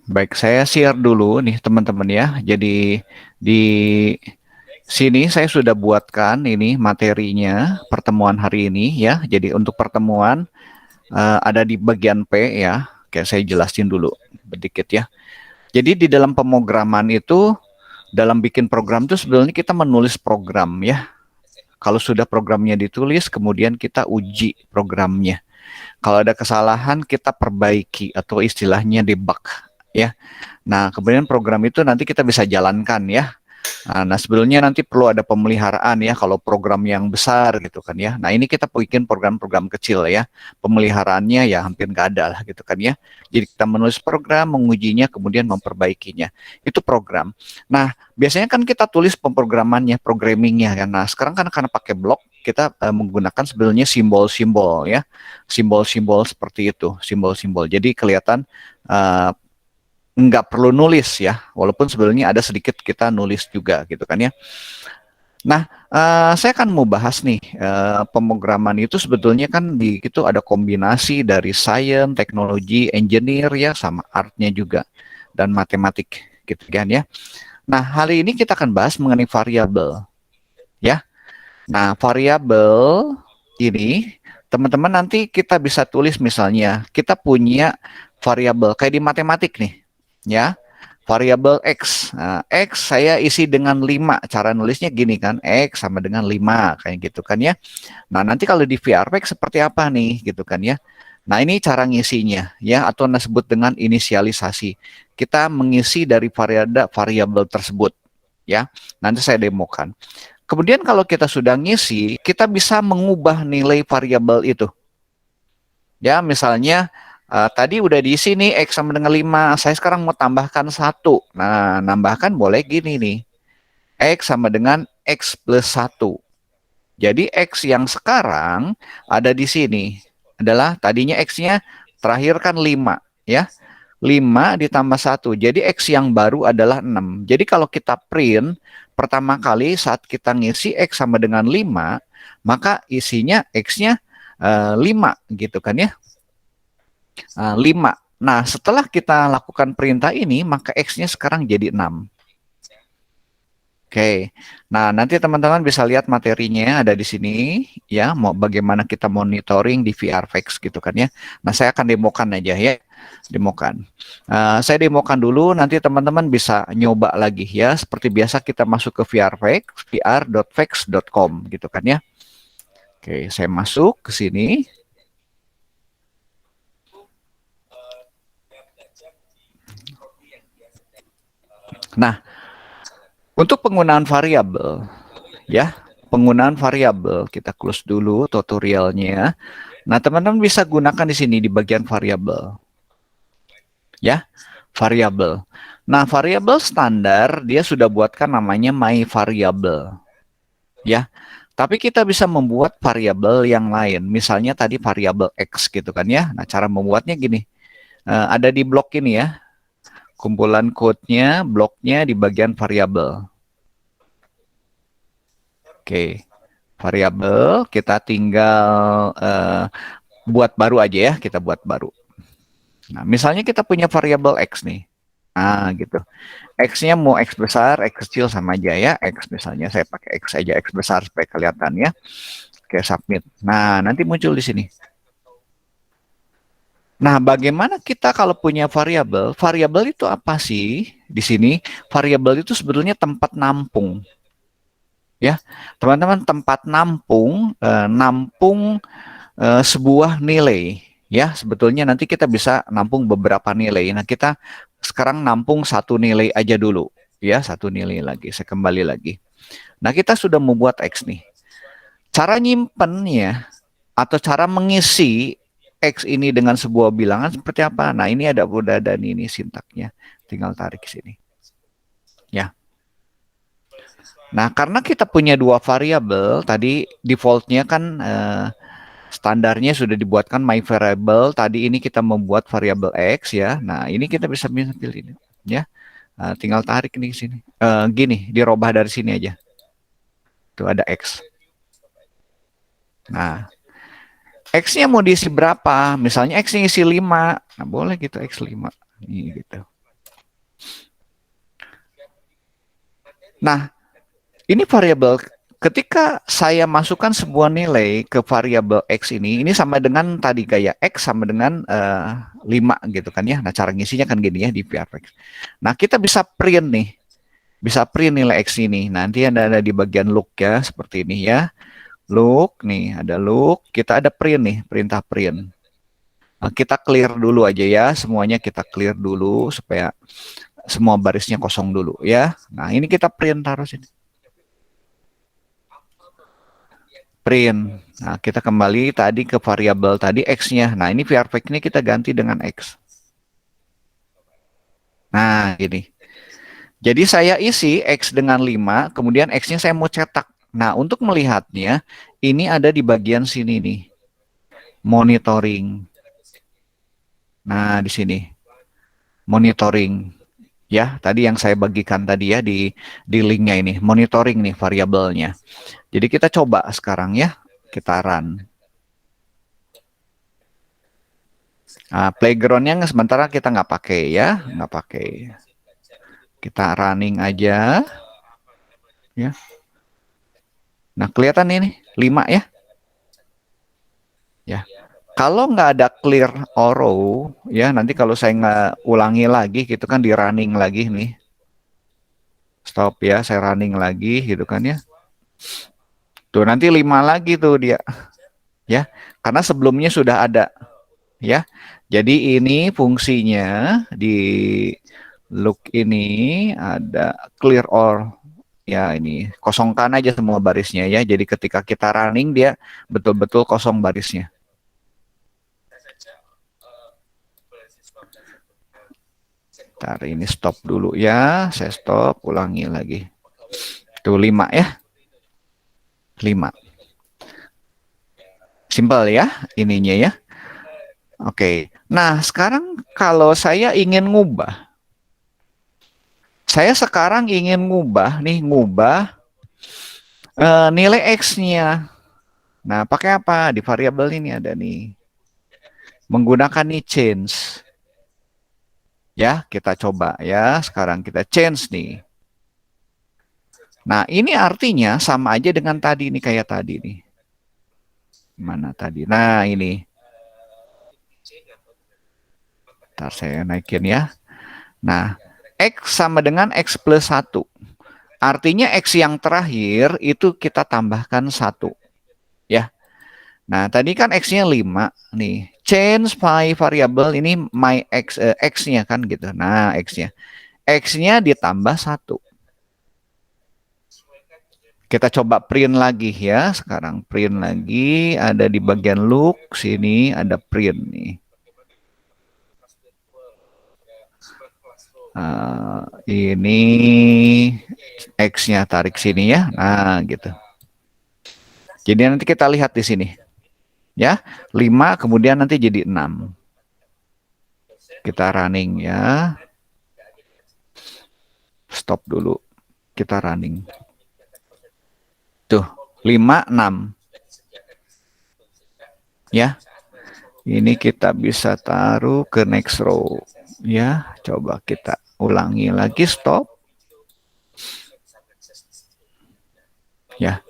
Baik, saya share dulu nih teman-teman ya. Jadi di sini saya sudah buatkan ini materinya pertemuan hari ini ya. Jadi untuk pertemuan ada di bagian P ya. Oke, saya jelasin dulu sedikit ya. Jadi di dalam pemrograman itu, dalam bikin program itu sebenarnya kita menulis program ya. Kalau sudah programnya ditulis, kemudian kita uji programnya. Kalau ada kesalahan, kita perbaiki atau istilahnya debug ya. Nah, kemudian program itu nanti kita bisa jalankan ya. Nah, sebetulnya nanti perlu ada pemeliharaan ya kalau program yang besar gitu kan ya. Nah, ini kita bikin program-program kecil ya. Pemeliharaannya ya hampir nggak ada lah gitu kan ya. Jadi kita menulis program, mengujinya, kemudian memperbaikinya. Itu program. Nah, biasanya kan kita tulis pemrogramannya, programmingnya ya. Nah, sekarang kan karena pakai blok, kita menggunakan sebenarnya simbol-simbol ya. Simbol-simbol seperti itu, simbol-simbol. Jadi kelihatan uh, nggak perlu nulis ya, walaupun sebenarnya ada sedikit kita nulis juga gitu kan ya. Nah, saya akan mau bahas nih pemrograman itu sebetulnya kan di itu ada kombinasi dari science, teknologi, engineer ya, sama artnya juga dan matematik gitu kan ya. Nah, hari ini kita akan bahas mengenai variabel ya. Nah, variabel ini teman-teman nanti kita bisa tulis misalnya kita punya variabel kayak di matematik nih ya, variabel X. Nah, X saya isi dengan 5. Cara nulisnya gini kan, X sama dengan 5 kayak gitu kan ya. Nah, nanti kalau di VRFX seperti apa nih gitu kan ya. Nah, ini cara ngisinya ya, atau disebut dengan inisialisasi. Kita mengisi dari variabel tersebut ya. Nanti saya demokan. Kemudian kalau kita sudah ngisi, kita bisa mengubah nilai variabel itu. Ya, misalnya tadi udah diisi nih X sama dengan 5. Saya sekarang mau tambahkan 1. Nah, nambahkan boleh gini nih. X sama dengan X plus 1. Jadi X yang sekarang ada di sini adalah tadinya X-nya terakhir kan 5. Ya, 5 ditambah 1. Jadi X yang baru adalah 6. Jadi kalau kita print, pertama kali saat kita ngisi X sama dengan 5, maka isinya X-nya 5 gitu kan ya. 5. Nah, setelah kita lakukan perintah ini, maka X-nya sekarang jadi 6. Oke. Nah, nanti teman-teman bisa lihat materinya ada di sini ya, mau bagaimana kita monitoring di VRFX gitu kan ya. Nah, saya akan demokan aja ya. Demokan. Saya demokan dulu, nanti teman-teman bisa nyoba lagi ya. Seperti biasa kita masuk ke VRFX, vr.vex.com gitu kan ya. Oke, saya masuk ke sini. Nah, untuk penggunaan variabel, ya, penggunaan variabel kita close dulu tutorialnya. Nah, teman-teman bisa gunakan di sini di bagian variabel, ya, variabel. Nah, variabel standar dia sudah buatkan namanya my variable, ya. Tapi kita bisa membuat variabel yang lain. Misalnya tadi variabel x gitu kan ya. Nah, cara membuatnya gini. Ada di blok ini ya. Kumpulan code-nya, bloknya di bagian variabel. Oke, variabel kita tinggal buat baru aja ya, kita buat baru. Nah, misalnya kita punya variabel x nih. Nah, gitu. X-nya mau X besar, X kecil sama aja ya. X misalnya saya pakai X aja, X besar supaya kelihatan ya. Oke, submit. Nah, nanti muncul di sini. Nah, bagaimana kita kalau punya variabel? Variabel itu apa sih? Di sini, variabel itu sebetulnya tempat nampung. Ya, teman-teman, tempat nampung, nampung sebuah nilai. Ya, sebetulnya nanti kita bisa nampung beberapa nilai. Nah, kita sekarang nampung satu nilai aja dulu. Ya, satu nilai lagi. Saya kembali lagi. Nah, kita sudah membuat X nih. Cara nyimpennya atau cara mengisi X ini dengan sebuah bilangan seperti apa? Nah, ini udah ada ini sintaknya. Tinggal tarik ke sini. Ya. Nah, karena kita punya dua variabel, tadi defaultnya kan standarnya sudah dibuatkan my variable. Tadi ini kita membuat variabel X ya. Nah, ini kita bisa pilih ini. Ya. Tinggal tarik ini ke sini. Gini, dirubah dari sini aja. Tuh ada X. Nah, X-nya mau diisi berapa? Misalnya X-nya isi 5. Nah, boleh gitu X 5. Ini gitu. Nah, ini variabel ketika saya masukkan sebuah nilai ke variabel X ini sama dengan tadi kayak X sama dengan 5 gitu kan ya. Nah, cara ngisinya kan gini ya di VRX. Nah, kita bisa print nih. Bisa print nilai X ini. Nanti ada di bagian look ya, seperti ini ya. Look, nih ada look. Kita ada print nih, perintah print. Nah, kita clear dulu aja ya, semuanya kita clear dulu supaya semua barisnya kosong dulu ya. Nah, ini kita print taruh sini. Print. Nah, kita kembali tadi ke variabel tadi X-nya. Nah, ini VRFX ini kita ganti dengan X. Nah, ini. Jadi saya isi X dengan 5, kemudian X-nya saya mau cetak. Nah, untuk melihatnya, ini ada di bagian sini nih. Monitoring. Nah, di sini. Monitoring. Ya, tadi yang saya bagikan tadi ya di linknya ini. Monitoring nih variabelnya. Jadi kita coba sekarang ya. Kita run. Nah, playgroundnya sementara kita nggak pakai ya. Nggak pakai. Kita running aja. Ya. Nah, kelihatan ini 5 ya. Ya. Kalau nggak ada clear arrow, ya nanti kalau saya nggak ulangi lagi, gitu kan di running lagi nih. Stop ya, saya running lagi, gitu kan ya. Tuh nanti 5 lagi tuh dia, ya. Karena sebelumnya sudah ada, ya. Jadi ini fungsinya di look ini ada clear all, ya ini kosongkan aja semua barisnya ya. Jadi ketika kita running dia betul-betul kosong barisnya. Ntar ini stop dulu ya, saya stop, ulangi lagi. Tuh 5 ya, 5. Simpel ya ininya ya. Oke, nah sekarang kalau saya ingin ngubah, saya sekarang ingin ngubah nih, nilai X-nya. Nah, pakai apa? Di variabel ini ada nih. Menggunakan nih change. Ya, kita coba ya. Sekarang kita change nih. Nah, ini artinya sama aja dengan tadi nih, kayak tadi nih. Mana tadi? Nah, ini. Ntar saya naikin ya. Nah, X sama dengan X plus 1. Artinya X yang terakhir itu kita tambahkan 1. Ya. Nah, tadi kan X-nya 5 nih. Change my variable ini my X, X-nya kan gitu. Nah, X-nya. X-nya ditambah 1. Kita coba print lagi ya. Sekarang print lagi. Ada di bagian look. Sini ada print nih. Ini X-nya tarik sini ya. Nah, gitu. Jadi nanti kita lihat di sini. Ya, 5 kemudian nanti jadi 6. Kita running ya. Stop dulu. Kita running. Tuh, 5, 6. Ya. Ini kita bisa taruh ke next row. Ya, coba kita ulangi lagi, stop. Ya.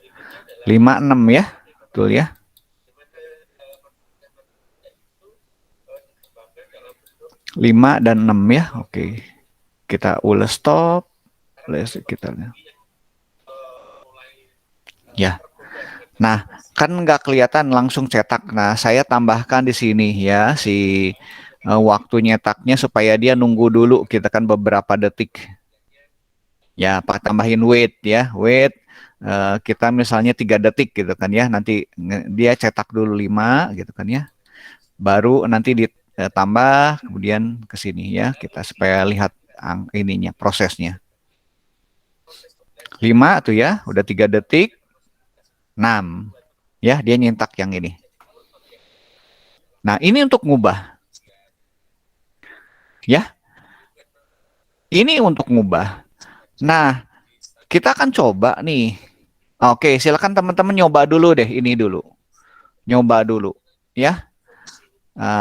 5, 6 ya. Betul ya. Lima dan 6 ya. Oke. Kita ulas stop. Kita ya. Nah, kan nggak kelihatan langsung cetak. Nah, saya tambahkan di sini ya si waktu nyetaknya supaya dia nunggu dulu. Kita kan beberapa detik. Ya, Pak tambahin wait ya, wait. Kita misalnya 3 detik gitu kan ya. Nanti dia cetak dulu 5 gitu kan ya. Baru nanti ditambah kemudian ke sini ya. Kita supaya lihat ininya prosesnya. 5 tuh ya, udah 3 detik. 6. Ya, dia nyentak yang ini. Nah, ini untuk ngubah. Ya. Ini untuk ngubah. Nah, kita akan coba nih. Oke, silakan teman-teman nyoba dulu deh ini dulu. Nyoba dulu, ya.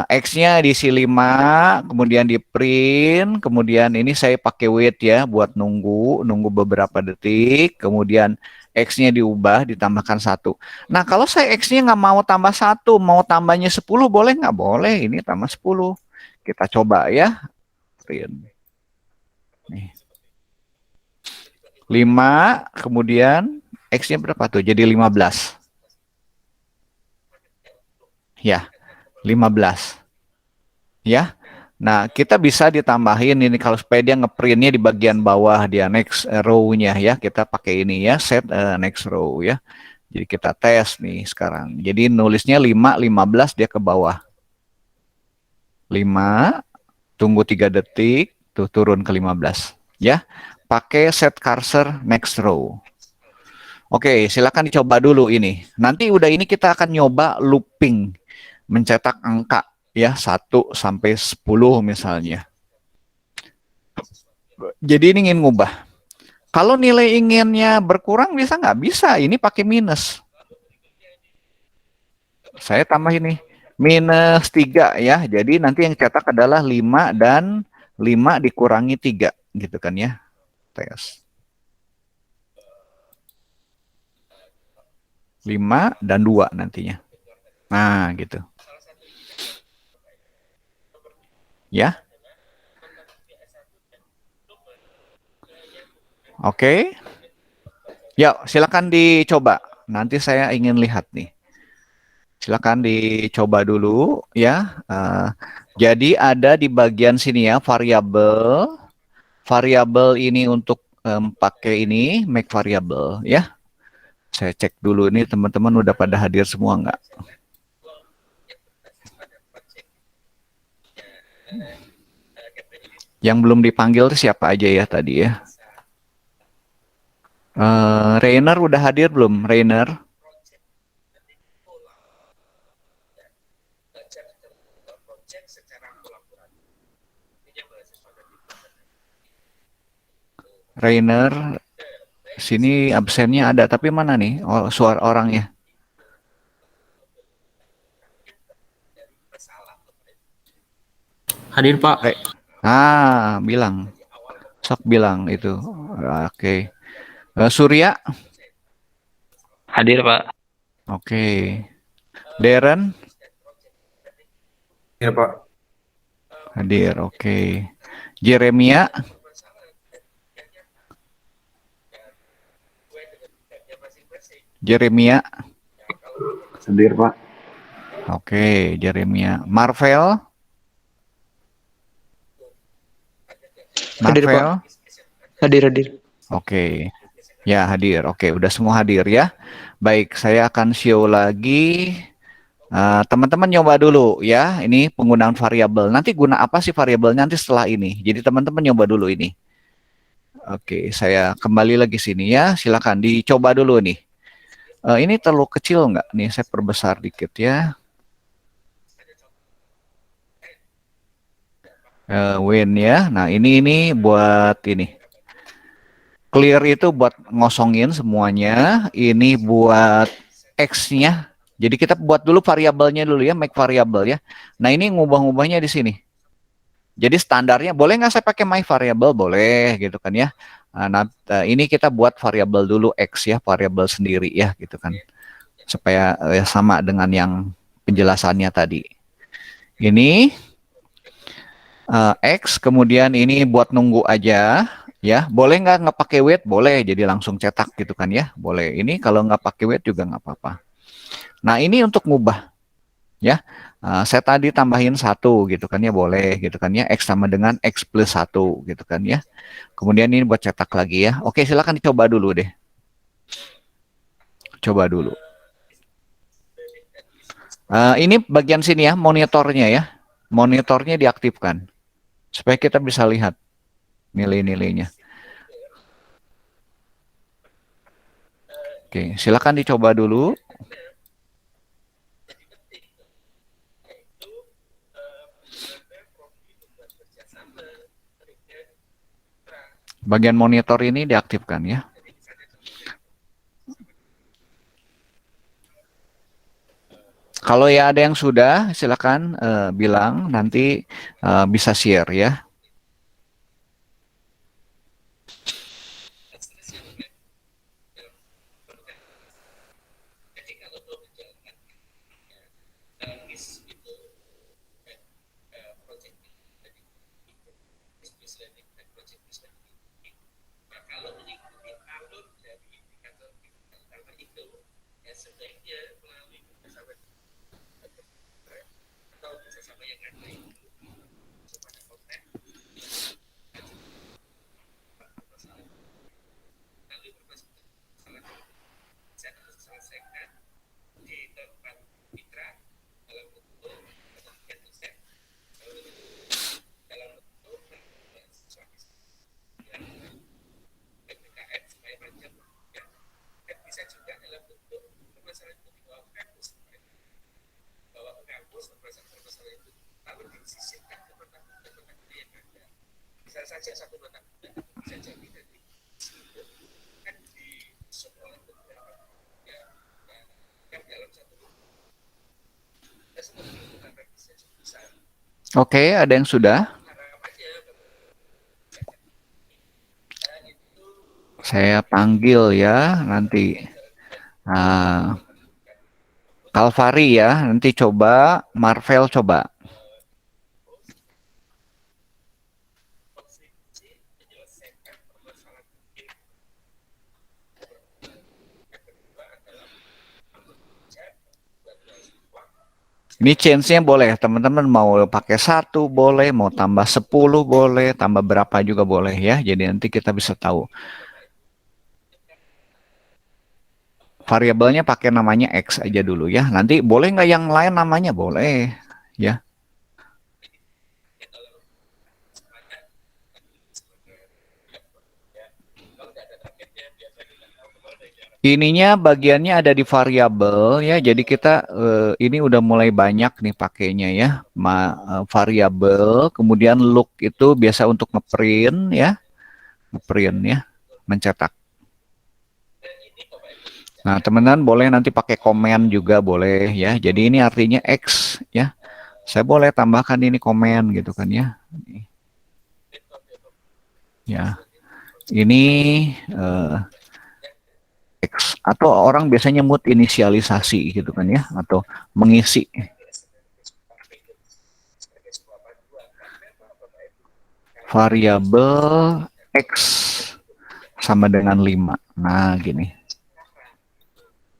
X-nya diisi 5, kemudian di print, kemudian ini saya pakai wait ya buat nunggu beberapa detik, kemudian X-nya diubah, ditambahkan 1. Nah, kalau saya X-nya nggak mau tambah 1, mau tambahnya 10, boleh nggak? Boleh, ini tambah 10. Kita coba ya, print. Nih. 5, kemudian X-nya berapa tuh? Jadi 15. Ya, 15. Ya. Nah, kita bisa ditambahin ini kalau supaya dia ngeprintnya di bagian bawah dia next row-nya ya. Kita pakai ini ya, set next row ya. Jadi kita tes nih sekarang. Jadi nulisnya 5, 15 dia ke bawah. 5, tunggu 3 detik, tuh turun ke 15 ya. Pakai set cursor next row. Oke, silakan dicoba dulu ini. Nanti udah ini kita akan nyoba looping, mencetak angka ya 1 sampai 10 misalnya. Jadi ini ingin ngubah. Kalau nilai inginnya berkurang bisa nggak? Bisa, ini pakai minus. Saya tambah ini. -3 ya. Jadi nanti yang cetak adalah 5 dan 5 dikurangi 3. Gitu kan ya. Tes. 5 dan 2 nantinya. Nah gitu. Ya. Oke. Ya, silakan dicoba. Nanti saya ingin lihat nih. Silakan dicoba dulu ya. Jadi ada di bagian sini ya variabel. Variabel ini untuk pakai ini make variable ya. Saya cek dulu ini teman-teman udah pada hadir semua nggak? Yang belum dipanggil itu siapa aja ya tadi ya? Rainer udah hadir belum? Rainer? Rainer, sini absennya ada, tapi mana nih suara orangnya? Hadir Pak. Bilang. Sok bilang itu. Oke. Surya? Hadir Pak. Oke. Darren? Ya Pak. Hadir, oke. Jeremia? Jeremia? Hadir Pak. Oke, Jeremia. Marvel? Hadir Pak. Marvel? Hadir. Oke. Ya, hadir. Oke, udah semua hadir ya. Baik, saya akan show lagi. Teman-teman nyoba dulu ya. Ini penggunaan variabel. Nanti guna apa sih variabelnya nanti setelah ini. Jadi teman-teman nyoba dulu ini. Oke, saya kembali lagi sini ya. Silakan dicoba dulu nih. Ini terlalu kecil nggak? Nih, saya perbesar dikit ya. Win ya. Nah, ini buat ini. Clear itu buat ngosongin semuanya. Ini buat X-nya. Jadi kita buat dulu variabelnya dulu ya, make variable ya. Nah, ini ngubah-ngubahnya di sini. Jadi standarnya boleh nggak saya pakai my variable? Boleh gitu kan ya. Nah, ini kita buat variabel dulu X ya, variabel sendiri ya gitu kan. Supaya sama dengan yang penjelasannya tadi. Ini X, kemudian ini buat nunggu aja ya. Boleh nggak pakai wait? Boleh, jadi langsung cetak gitu kan ya. Boleh. Ini kalau nggak pakai wait juga nggak apa-apa. Nah, ini untuk ngubah ya. Saya tadi tambahin 1 gitu kan ya, boleh gitu kan ya. X sama dengan X plus 1 gitu kan ya. Kemudian ini buat cetak lagi ya. Oke, silakan dicoba dulu deh. Coba dulu. Ini bagian sini ya, monitornya ya. Monitornya diaktifkan. Supaya kita bisa lihat nilai-nilainya. Oke, silakan dicoba dulu. Bagian monitor ini diaktifkan ya. Kalau ya ada yang sudah, silakan bilang nanti bisa share ya. Oke, ada yang sudah? Saya panggil ya nanti. Nah, Kalvari ya, nanti coba. Marvel coba. Ini change-nya boleh, teman-teman mau pakai 1 boleh, mau tambah 10 boleh, tambah berapa juga boleh ya. Jadi nanti kita bisa tahu. Variabelnya pakai namanya X aja dulu ya. Nanti boleh nggak yang lain namanya? Boleh ya. Ininya bagiannya ada di variabel ya. Jadi kita ini udah mulai banyak nih pakainya ya. Variabel, kemudian look itu biasa untuk ngeprint ya, ngeprint ya, mencetak. Nah, teman-teman boleh nanti pakai komen juga boleh ya. Jadi ini artinya X ya. Saya boleh tambahkan ini komen gitu kan ya. Ya, ini X atau orang biasanya nyebut inisialisasi gitu kan ya, atau mengisi variabel X sama dengan 5. Nah, gini.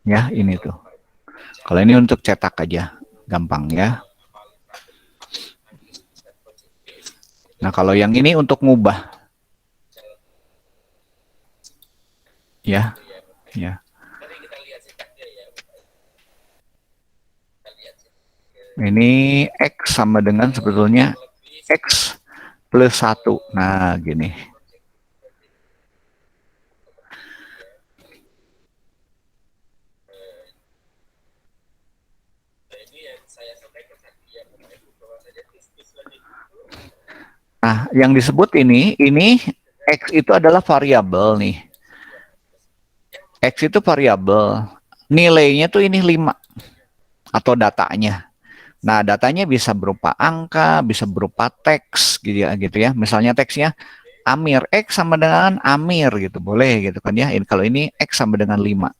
Ya, ini tuh. Kalau ini untuk cetak aja, gampang ya. Nah, kalau yang ini untuk ngubah. Ya, ya. Ini X sama dengan sebetulnya X plus 1. Nah, gini. Nah, yang disebut ini X itu adalah variabel nih. X itu variabel. Nilainya tuh ini 5 atau datanya. Nah, datanya bisa berupa angka, bisa berupa teks gitu ya. Misalnya teksnya Amir, X sama dengan Amir gitu. Boleh gitu kan ya. Ini kalau ini X sama dengan 5.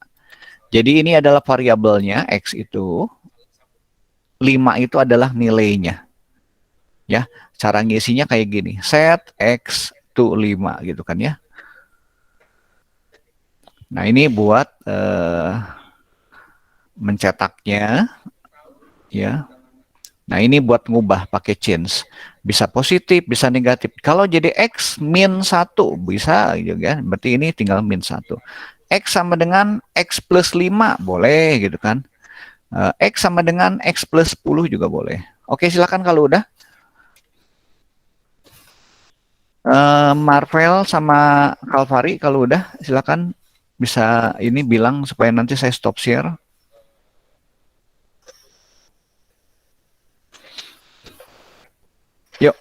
Jadi ini adalah variabelnya X itu. 5 itu adalah nilainya. Ya, cara ngisinya kayak gini. Set X to 5 gitu kan ya. Nah, ini buat mencetaknya ya. Nah, ini buat ngubah pakai change. Bisa positif, bisa negatif. Kalau jadi X min 1 bisa juga. Berarti ini tinggal min 1. X sama dengan X plus 5 boleh gitu kan. X sama dengan X plus 10 juga boleh. Oke, silakan kalau udah. Marvel sama Calvary kalau udah silakan bisa ini bilang supaya nanti saya stop share. Yuk,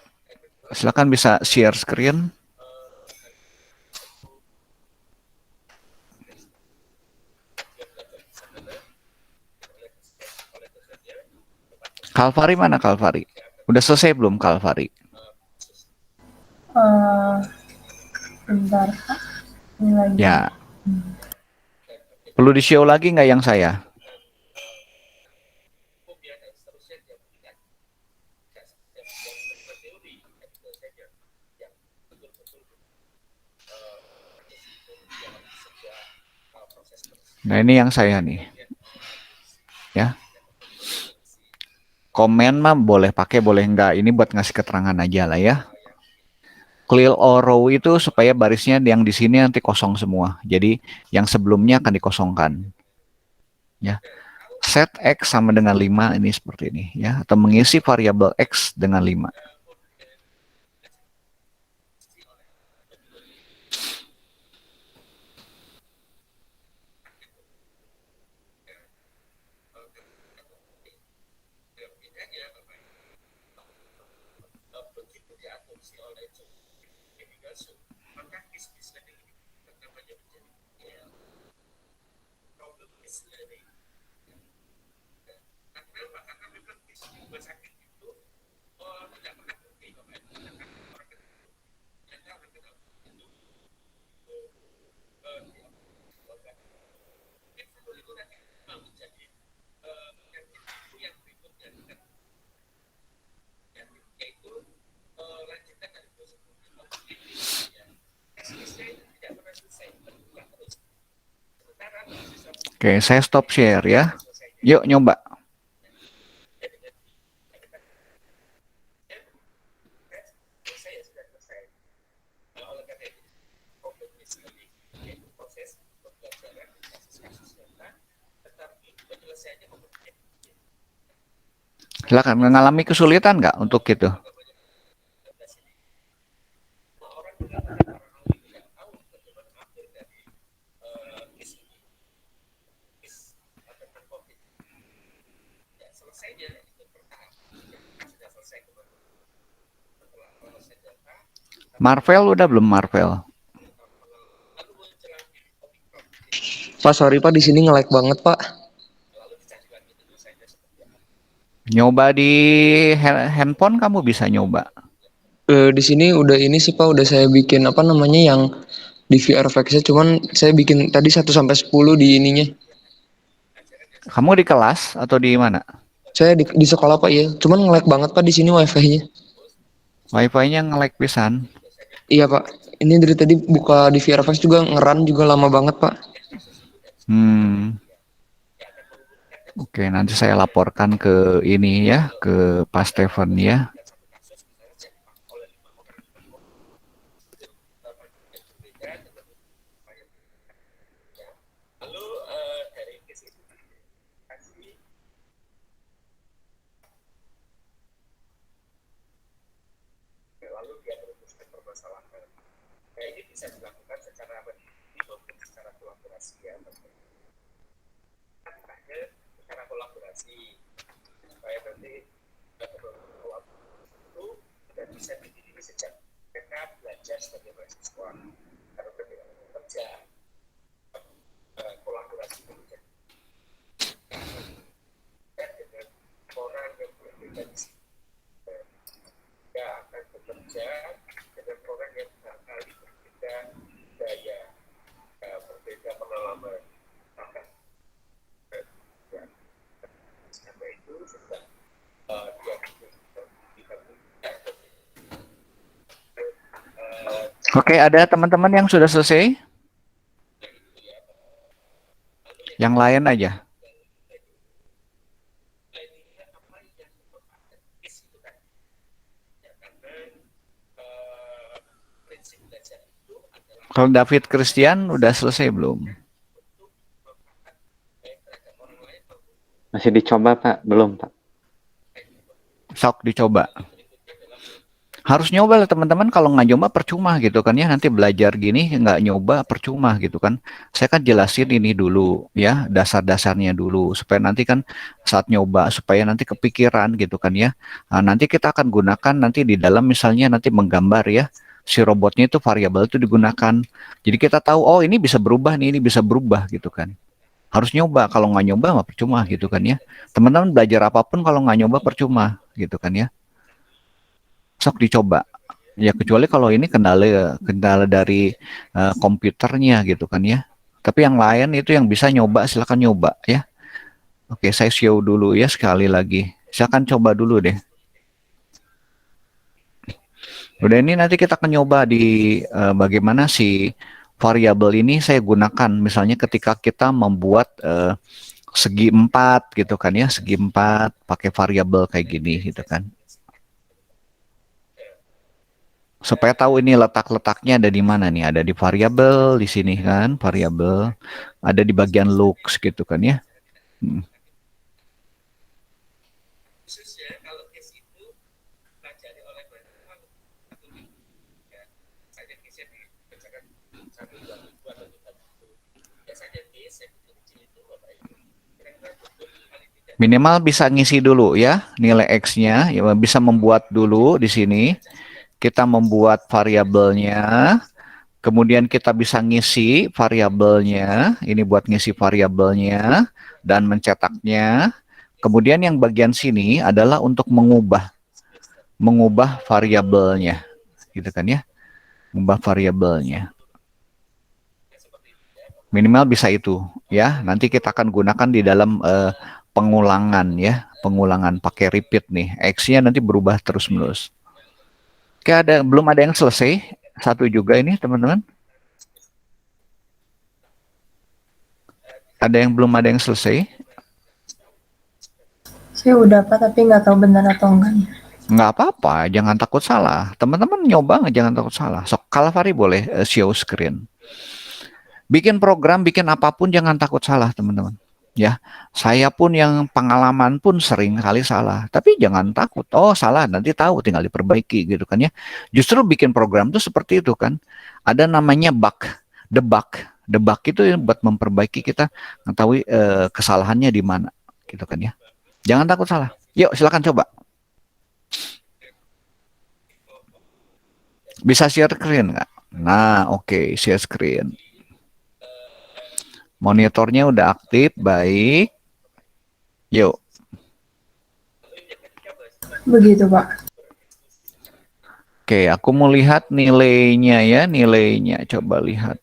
silakan bisa share screen. Kalvari mana Kalvari? Udah selesai belum Kalvari? Bentar, Kak. Ini lagi. Ya. Perlu di-show lagi nggak yang saya? Nah, ini yang saya nih. Ya. Komen mah boleh pakai, boleh enggak. Ini buat ngasih keterangan aja lah ya. Clear all row itu supaya barisnya yang di sini nanti kosong semua. Jadi yang sebelumnya akan dikosongkan. Ya. Set X sama dengan 5 ini seperti ini ya, atau mengisi variabel X dengan 5. Oke, saya stop share ya. Yuk nyoba. Silakan, mengalami kesulitan nggak untuk itu? Marvel udah belum Marvel? Pak, sorry Pak, di sini nge-lag banget Pak. Nyoba di handphone kamu bisa nyoba. Di sini udah ini sih Pak, udah saya bikin apa namanya yang di VRFX-nya, cuman saya bikin tadi 1 sampai 10 di ininya. Kamu di kelas atau di mana? Saya di sekolah Pak ya, cuman nge-lag banget Pak di sini wifi-nya. Wifi-nya nge-lag pisan. Iya Pak, ini dari tadi buka di VRFX juga ngeran juga lama banget Pak. Oke, nanti saya laporkan ke ini ya, ke Pak Steven ya. Oke, ada teman-teman yang sudah selesai? Yang lain aja. Kalau David Christian udah selesai belum? Masih dicoba Pak? Belum Pak. Sok dicoba. Harus nyoba lah teman-teman, kalau nggak nyoba percuma gitu kan ya, nanti belajar gini nggak nyoba percuma gitu kan. Saya kan jelasin ini dulu ya, dasar-dasarnya dulu, supaya nanti kan saat nyoba, supaya nanti kepikiran gitu kan ya. Nah, nanti kita akan gunakan nanti di dalam misalnya nanti menggambar ya, si robotnya itu variabel itu digunakan. Jadi kita tahu, oh ini bisa berubah nih, ini bisa berubah gitu kan. Harus nyoba, kalau nggak nyoba mah percuma gitu kan ya. Teman-teman belajar apapun kalau nggak nyoba percuma gitu kan ya. Sok dicoba. Ya kecuali kalau ini kendala kendala dari komputernya gitu kan ya. Tapi yang lain itu yang bisa nyoba silakan nyoba ya. Oke, saya show dulu ya sekali lagi. Silakan coba dulu deh. Udah, ini nanti kita akan nyoba di bagaimana si variabel ini saya gunakan. Misalnya ketika kita membuat segi 4 gitu kan ya, segi 4 pakai variabel kayak gini gitu kan. Supaya tahu ini letak-letaknya ada di mana nih, ada di variabel di sini kan, variabel ada di bagian looks gitu kan ya. Hmm. Minimal bisa ngisi dulu ya nilai X-nya, ya, bisa membuat dulu di sini. Kita membuat variabelnya, kemudian kita bisa ngisi variabelnya, ini buat ngisi variabelnya dan mencetaknya. Kemudian yang bagian sini adalah untuk mengubah variabelnya, gitu kan ya, mengubah variabelnya. Minimal bisa itu ya. Nanti kita akan gunakan di dalam pengulangan ya, pengulangan pakai repeat nih. X-nya nanti berubah terus-menerus. Oke, belum ada yang selesai. Satu juga ini teman-teman. Ada yang belum ada yang selesai? Saya udah Pak, tapi nggak tahu benar atau enggaknya. Nggak apa-apa, jangan takut salah. Teman-teman nyoba, jangan takut salah. Sok, Kalvari boleh show screen. Bikin program, bikin apapun jangan takut salah, teman-teman. Ya, saya pun yang pengalaman pun sering kali salah. Tapi jangan takut. Oh, salah, nanti tahu, tinggal diperbaiki gitu kan ya. Justru bikin program tuh seperti itu kan. Ada namanya bug, debug. Debug itu buat memperbaiki, kita mengetahui kesalahannya di mana gitu kan ya. Jangan takut salah. Yuk, silakan coba. Bisa share screen nggak? Nah, oke, share screen. Monitornya udah aktif, baik. Yuk. Begitu Pak. Oke, aku mau lihat nilainya ya, nilainya. Coba lihat.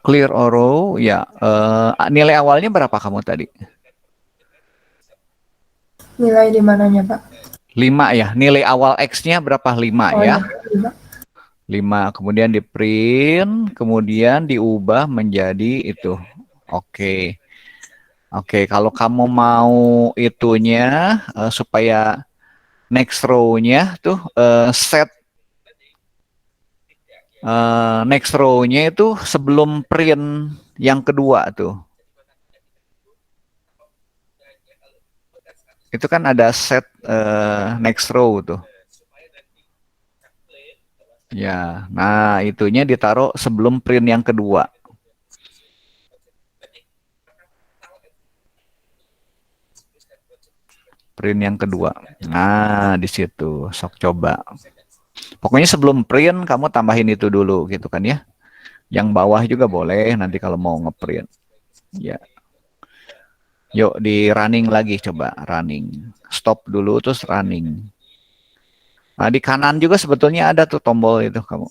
Clear arrow, ya. Nilai awalnya berapa kamu tadi? Nilai di mananya Pak? 5 ya. Nilai awal X-nya berapa? 5 Oh ya. iya, 5, kemudian di print, kemudian diubah menjadi itu. Oke. Oke, kalau kamu mau itunya supaya next row-nya tuh set next row-nya itu sebelum print yang kedua tuh. Itu kan ada set next row tuh. Ya, nah itunya ditaruh sebelum print yang kedua. Print yang kedua. Nah, di situ. Sok coba. Pokoknya sebelum print kamu tambahin itu dulu gitu kan ya. Yang bawah juga boleh nanti kalau mau ngeprint. Ya. Yuk di running lagi coba, running. Stop dulu terus running. Nah, di kanan juga sebetulnya ada tuh tombol itu kamu.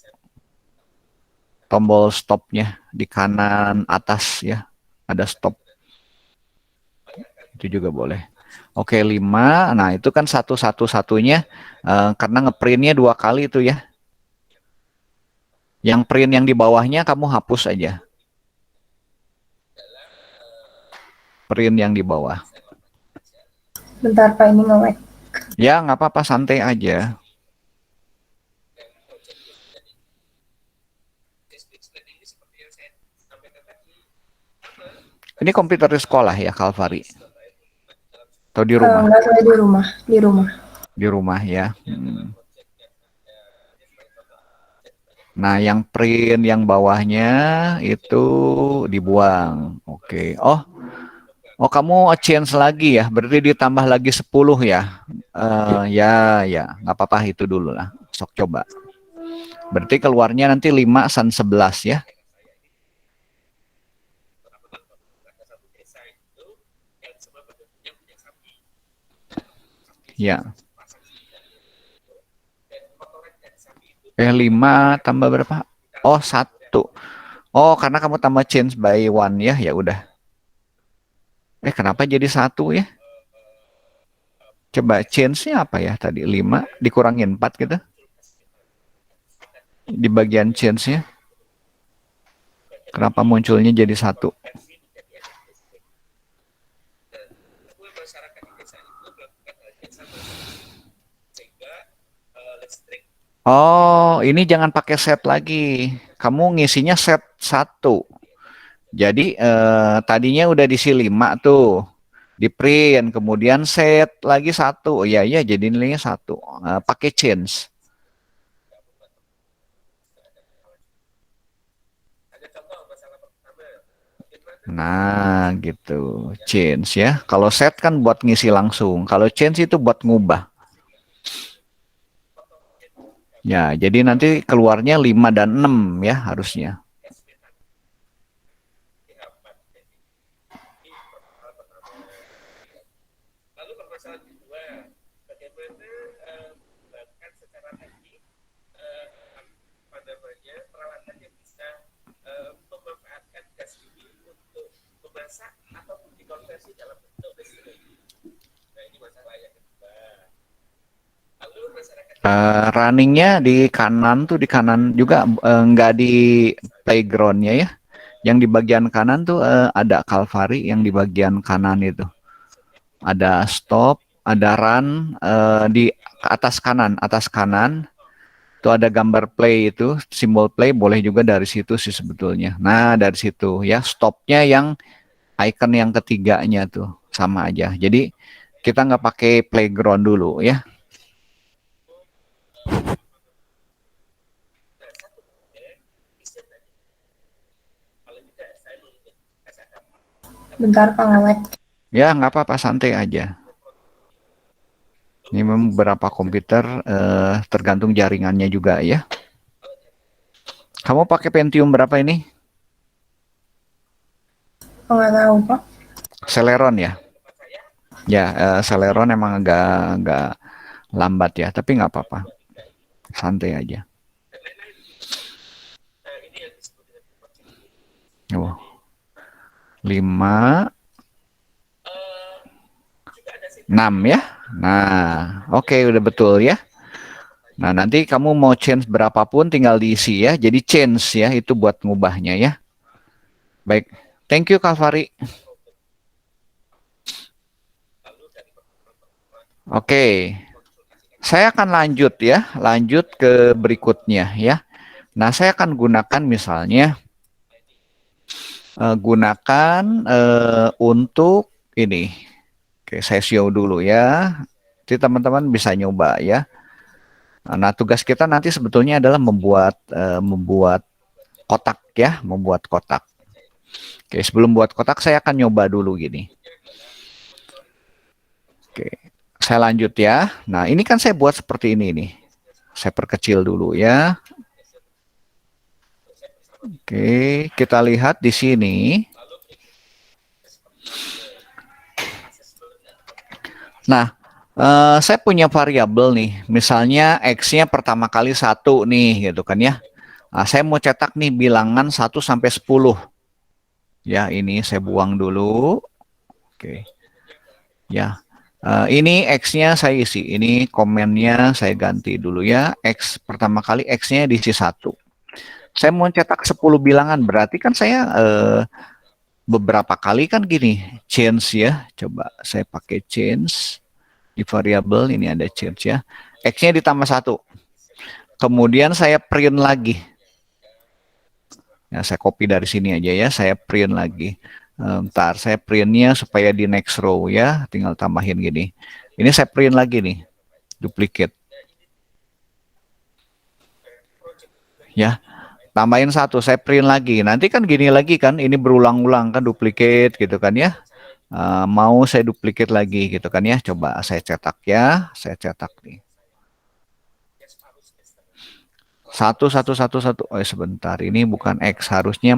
Tombol stopnya di kanan atas ya. Ada stop. Itu juga boleh. Oke, 5. Nah, itu kan satu-satunya karena ngeprintnya 2 kali itu ya. Yang print yang di bawahnya kamu hapus aja. Print yang di bawah. bentar Pak, ini nge-lag. Ya, nggak apa-apa, santai aja. Ini komputer di sekolah ya, Kalvari? Atau di rumah? Enggak, saya di rumah. Di rumah. Di rumah ya. Nah, yang print yang bawahnya itu dibuang. Oke. Oh, kamu change lagi ya. Berarti ditambah lagi 10 ya. Ya, nggak apa-apa itu dulu lah. Sok coba. Berarti keluarnya nanti 5 san 11 ya. Ya. 5 tambah berapa? Oh, 1. Oh, karena kamu tambah change by 1 ya. Ya udah. Kenapa jadi 1 ya? Coba change-nya apa ya tadi? 5 dikurangin 4 gitu. Di bagian change-nya. Kenapa munculnya jadi 1? Oh, ini jangan pakai set lagi. Kamu ngisinya set 1. Jadi tadinya udah diisi 5 tuh. Di print, kemudian set lagi 1. Oh iya, iya, jadi nilainya 1. Pakai change. Nah, gitu. Change ya. Kalau set kan buat ngisi langsung. Kalau change itu buat ngubah. Ya, jadi nanti keluarnya 5 dan 6 ya harusnya. Runningnya di kanan tuh, di kanan juga nggak di playgroundnya ya. Yang di bagian kanan tuh ada Calvary yang di bagian kanan itu. Ada stop, ada run di atas kanan itu ada gambar play itu, simbol play boleh juga dari situ sih sebetulnya. Nah, dari situ ya stopnya yang icon yang ketiganya tuh sama aja. Jadi kita nggak pakai playground dulu ya. Bentar Pak nge-lag. Ya, nggak apa-apa, santai aja. Ini memang beberapa komputer tergantung jaringannya juga ya. Kamu pakai Pentium berapa ini? Nggak tahu Pak. Celeron ya? Ya, Celeron emang agak lambat ya, tapi nggak apa-apa. Santai aja. Oh. 5, 6 ya. Nah, oke, udah betul ya. Nah, nanti kamu mau change berapapun tinggal diisi ya. Jadi change ya, itu buat ngubahnya ya. Baik, thank you Calvary. Oke, saya akan lanjut ya, lanjut ke berikutnya ya. Nah, saya akan gunakan misalnya, gunakan untuk ini. Oke, saya show dulu ya. Jadi teman-teman bisa nyoba ya. Nah, tugas kita nanti sebetulnya adalah membuat kotak ya, membuat kotak. Oke, sebelum buat kotak saya akan nyoba dulu gini. Oke, saya lanjut ya. Nah, ini kan saya buat seperti ini nih. Saya perkecil dulu ya. Oke, kita lihat di sini. Nah, saya punya variabel nih. Misalnya X-nya pertama kali 1 nih, gitu kan ya. Nah, saya mau cetak nih bilangan 1 sampai 10. Ya, ini saya buang dulu. Oke. Ya. Ini X-nya saya isi. Ini komennya saya ganti dulu ya. X pertama kali X-nya diisi 1. Saya mau cetak 10 bilangan, berarti kan saya beberapa kali kan gini, change ya. Coba saya pakai change di variabel, ini ada change ya. X-nya ditambah 1. Kemudian saya print lagi. Ya, saya copy dari sini aja ya, saya print lagi. Ntar saya printnya supaya di next row ya, tinggal tambahin gini. Ini saya print lagi nih, duplicate. Ya, tambahin 1, saya print lagi. Nanti kan gini lagi kan, ini berulang-ulang kan, duplicate gitu kan ya. Mau saya duplicate lagi gitu kan ya. Coba saya cetak ya, saya cetak nih. 1 1 1 1. Oh, sebentar, ini bukan X, harusnya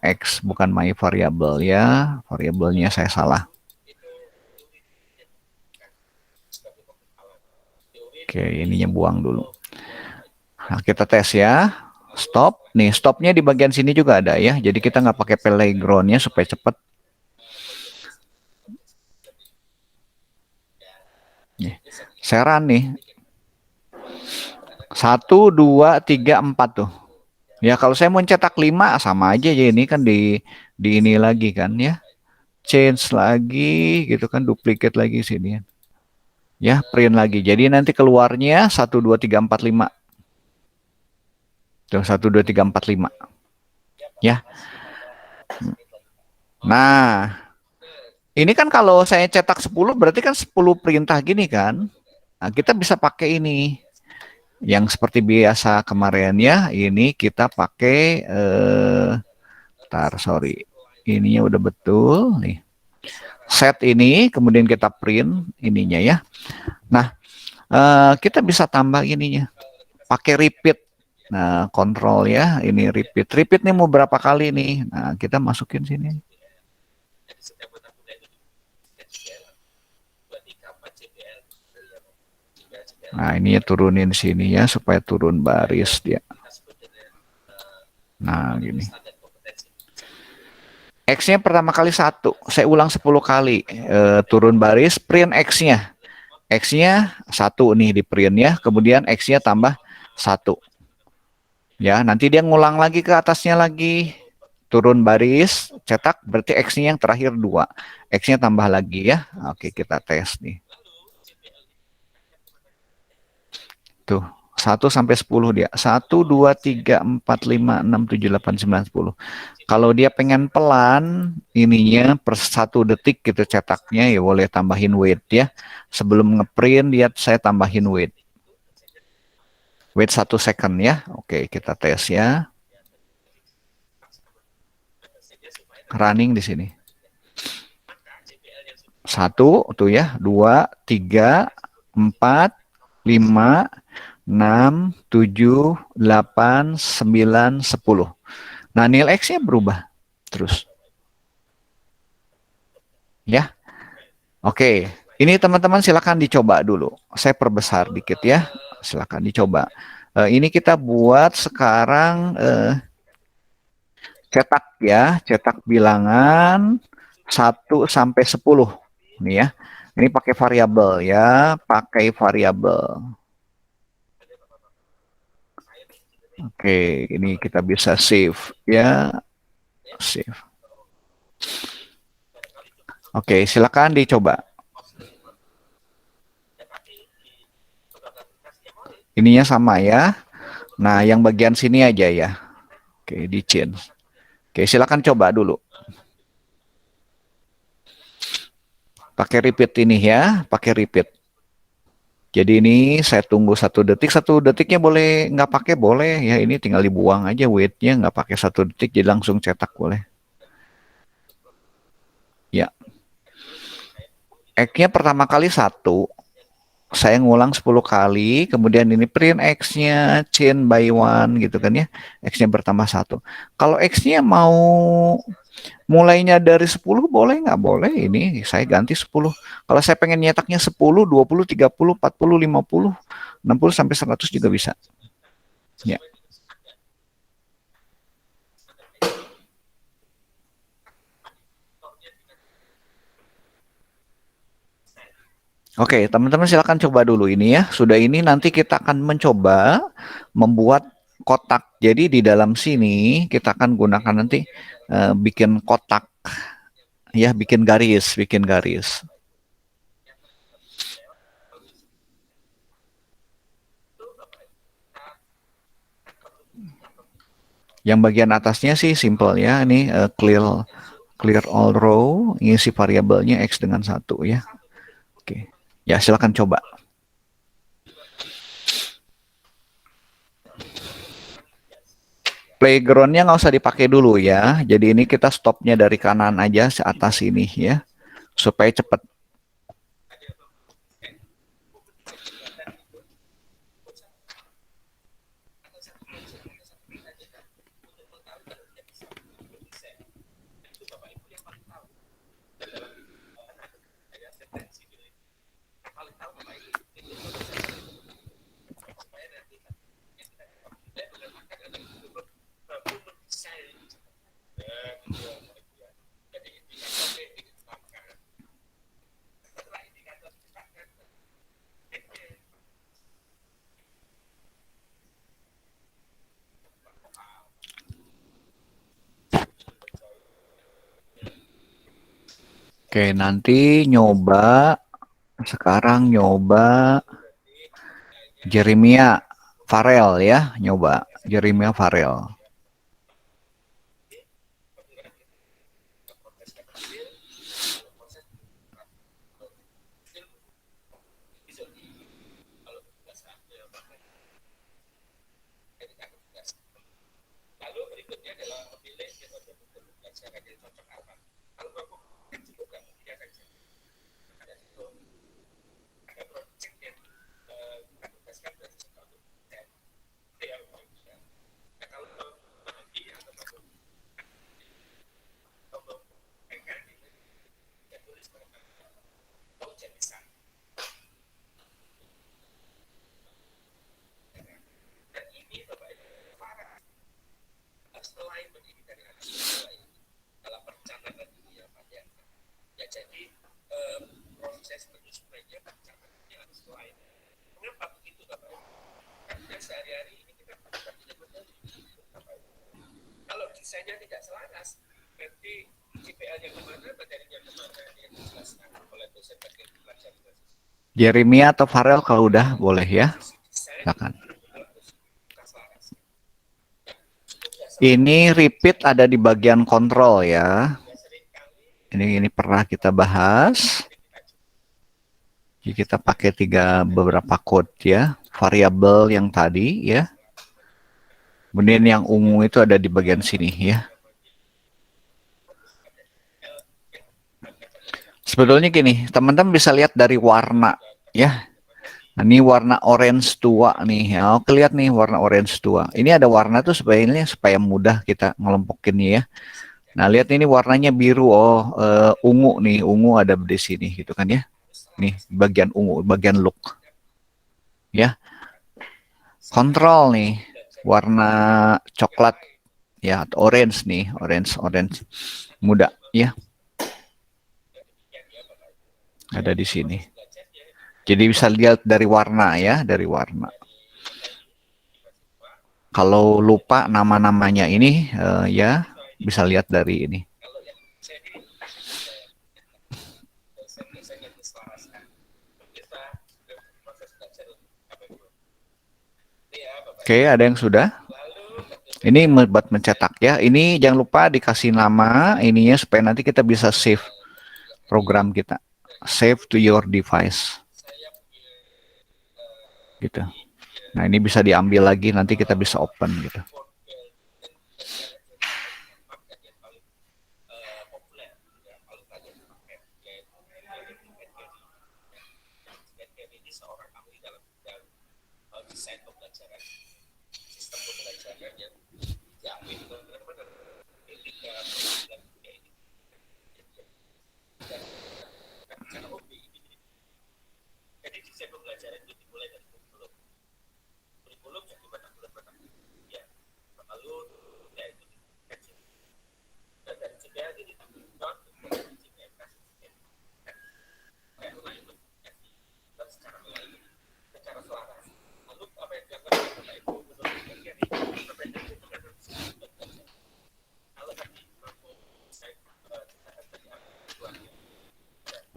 X bukan my variable ya. Variabelnya saya salah. Oke, ininya buang dulu. Nah, kita tes ya. Stop. Nih, stopnya di bagian sini juga ada ya. Jadi kita nggak pakai playgroundnya supaya cepat. Nih, saya run nih. 1 2 3 4 tuh. Ya kalau saya mau cetak 5 sama aja ya, ini kan di ini lagi kan ya. Change lagi gitu kan, duplicate lagi sini. Ya, print lagi. Jadi nanti keluarnya 1 2 3 4 5. Tuh 1 2 3 4 5. Ya. Nah, ini kan kalau saya cetak 10 berarti kan 10 perintah gini kan. Nah, kita bisa pakai ini. Yang seperti biasa kemarin ya, ini kita pakai sorry. Ininya udah betul nih. Set ini kemudian kita print ininya ya. Nah, kita bisa tambah ininya. Pakai repeat. Nah, kontrol ya, ini repeat. Repeat nih mau berapa kali nih? Nah, kita masukin sini. Nah, ini ya turunin sini ya supaya turun baris dia. Nah, gini. X-nya pertama kali 1. Saya ulang 10 kali. Turun baris, print X-nya. X-nya 1 nih di print ya. Kemudian X-nya tambah 1. Ya, nanti dia ngulang lagi ke atasnya lagi. Turun baris, cetak, berarti X-nya yang terakhir 2. X-nya tambah lagi ya. Oke, kita tes nih. Tuh, 1 sampai 10 dia. 1, 2, 3, 4, 5, 6, 7, 8, 9, 10. Kalau dia pengen pelan, ininya per 1 detik gitu cetaknya, ya boleh tambahin wait ya. Sebelum ngeprint, saya tambahin wait. Wait 1 second ya. Oke, kita tes ya. Running di sini. 1 tuh ya, 2, 3, 4, 5, 6, 7, 8, 9, 10. Nah, nil X-nya berubah terus. Ya. Oke, ini teman-teman silakan dicoba dulu. Saya perbesar dikit ya. Silakan dicoba. Ini kita buat sekarang cetak ya, cetak bilangan 1 sampai 10. Nih ya. Ini pakai variabel ya, pakai variabel. Oke, ini kita bisa save ya. Save. Oke, silakan dicoba. Ininya sama ya. Nah, yang bagian sini aja ya. Oke, di change. Oke, silakan coba dulu. Pakai repeat ini ya, pakai repeat. Jadi ini saya tunggu 1 detik, 1 detiknya boleh nggak pakai boleh ya. Ini tinggal dibuang aja wait-nya, nggak pakai 1 detik, jadi langsung cetak boleh. Ya. X-nya pertama kali 1. Saya ngulang 10 kali, kemudian ini print X-nya chain by 1 gitu kan ya. X-nya bertambah 1. Kalau X-nya mau mulainya dari 10 boleh nggak? Boleh, ini saya ganti 10. Kalau saya pengen nyetaknya 10, 20, 30, 40, 50, 60 sampai 100 juga bisa. Ya. Oke, teman-teman silakan coba dulu ini ya. Sudah ini nanti kita akan mencoba membuat kotak. Jadi di dalam sini kita akan gunakan nanti bikin kotak. Ya, bikin garis, bikin garis. Yang bagian atasnya sih simple ya. Ini clear all row, ngisi variabelnya X dengan 1 ya. Oke. Ya, silakan coba. Playgroundnya nggak usah dipakai dulu ya. Jadi ini kita stopnya dari kanan aja ke atas ini ya. Supaya cepat. Oke, nanti nyoba sekarang nyoba Jeremia Farel ya, nyoba Jeremia Farel. Jeremia atau Farel kalau udah boleh ya. Silakan. Ini repeat ada di bagian kontrol ya. Ini pernah kita bahas. Jadi kita pakai beberapa code ya, variabel yang tadi ya. Kemudian yang ungu itu ada di bagian sini ya. Sebetulnya gini, teman-teman bisa lihat dari warna ya. Nah, ini warna orange tua nih. Ya, oke, lihat nih warna orange tua. Ini ada warna tuh supaya mudah kita ngelompokinnya ya. Nah, lihat ini warnanya biru. Oh, ungu nih. Ungu ada di sini gitu kan ya. Nih, bagian ungu, bagian look. Ya. Kontrol nih, warna coklat ya, atau orange nih, orange muda ya. Ada di sini. Jadi bisa lihat dari warna ya, dari warna. Kalau lupa nama-namanya ini ya bisa lihat dari ini. Oke, ada yang sudah? Ini buat mencetak ya. Ini jangan lupa dikasih nama ininya supaya nanti kita bisa save program kita. Save to your device. Gitu. Nah, ini bisa diambil lagi, nanti kita bisa open gitu.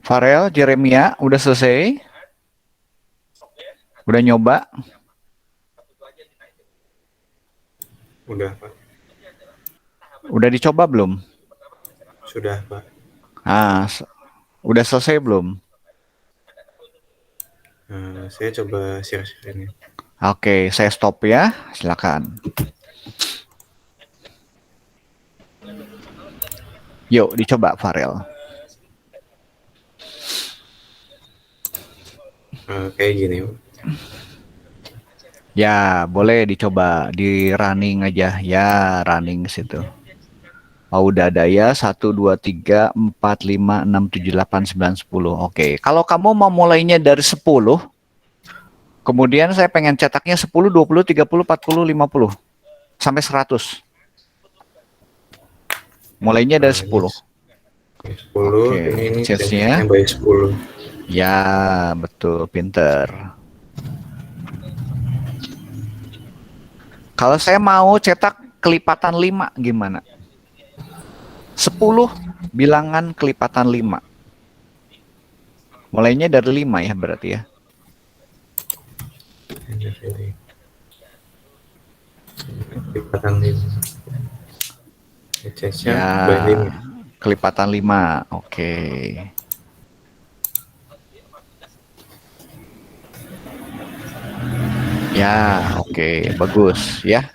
Farel, Jeremia, udah selesai? Udah nyoba? Udah, Pak. Udah dicoba belum? Sudah, Pak. Ah, udah selesai belum? Saya coba share-share ini. Oke, saya stop ya. Silakan. Yuk, dicoba Farel. Kayak gini, Pak. Ya, boleh dicoba di running aja. Ya, running situ. Oh, udah ada ya. 1, 2, 3, 4, 5, 6, 7, 8, 9, 10. Oke, kalau kamu mau mulainya dari 10, kemudian saya pengen cetaknya 10, 20, 30, 40, 50. Sampai 100. Mulainya dari 10. 10, Oke, ini chance-nya. by 10. Ya, betul, pinter. Kalau saya mau cetak kelipatan 5 gimana? 10 bilangan kelipatan 5. Mulainya dari 5 ya berarti ya. Kelipatan 5. Exchange-nya Ya, banding. kelipatan 5. Oke. Ya, oke, bagus ya.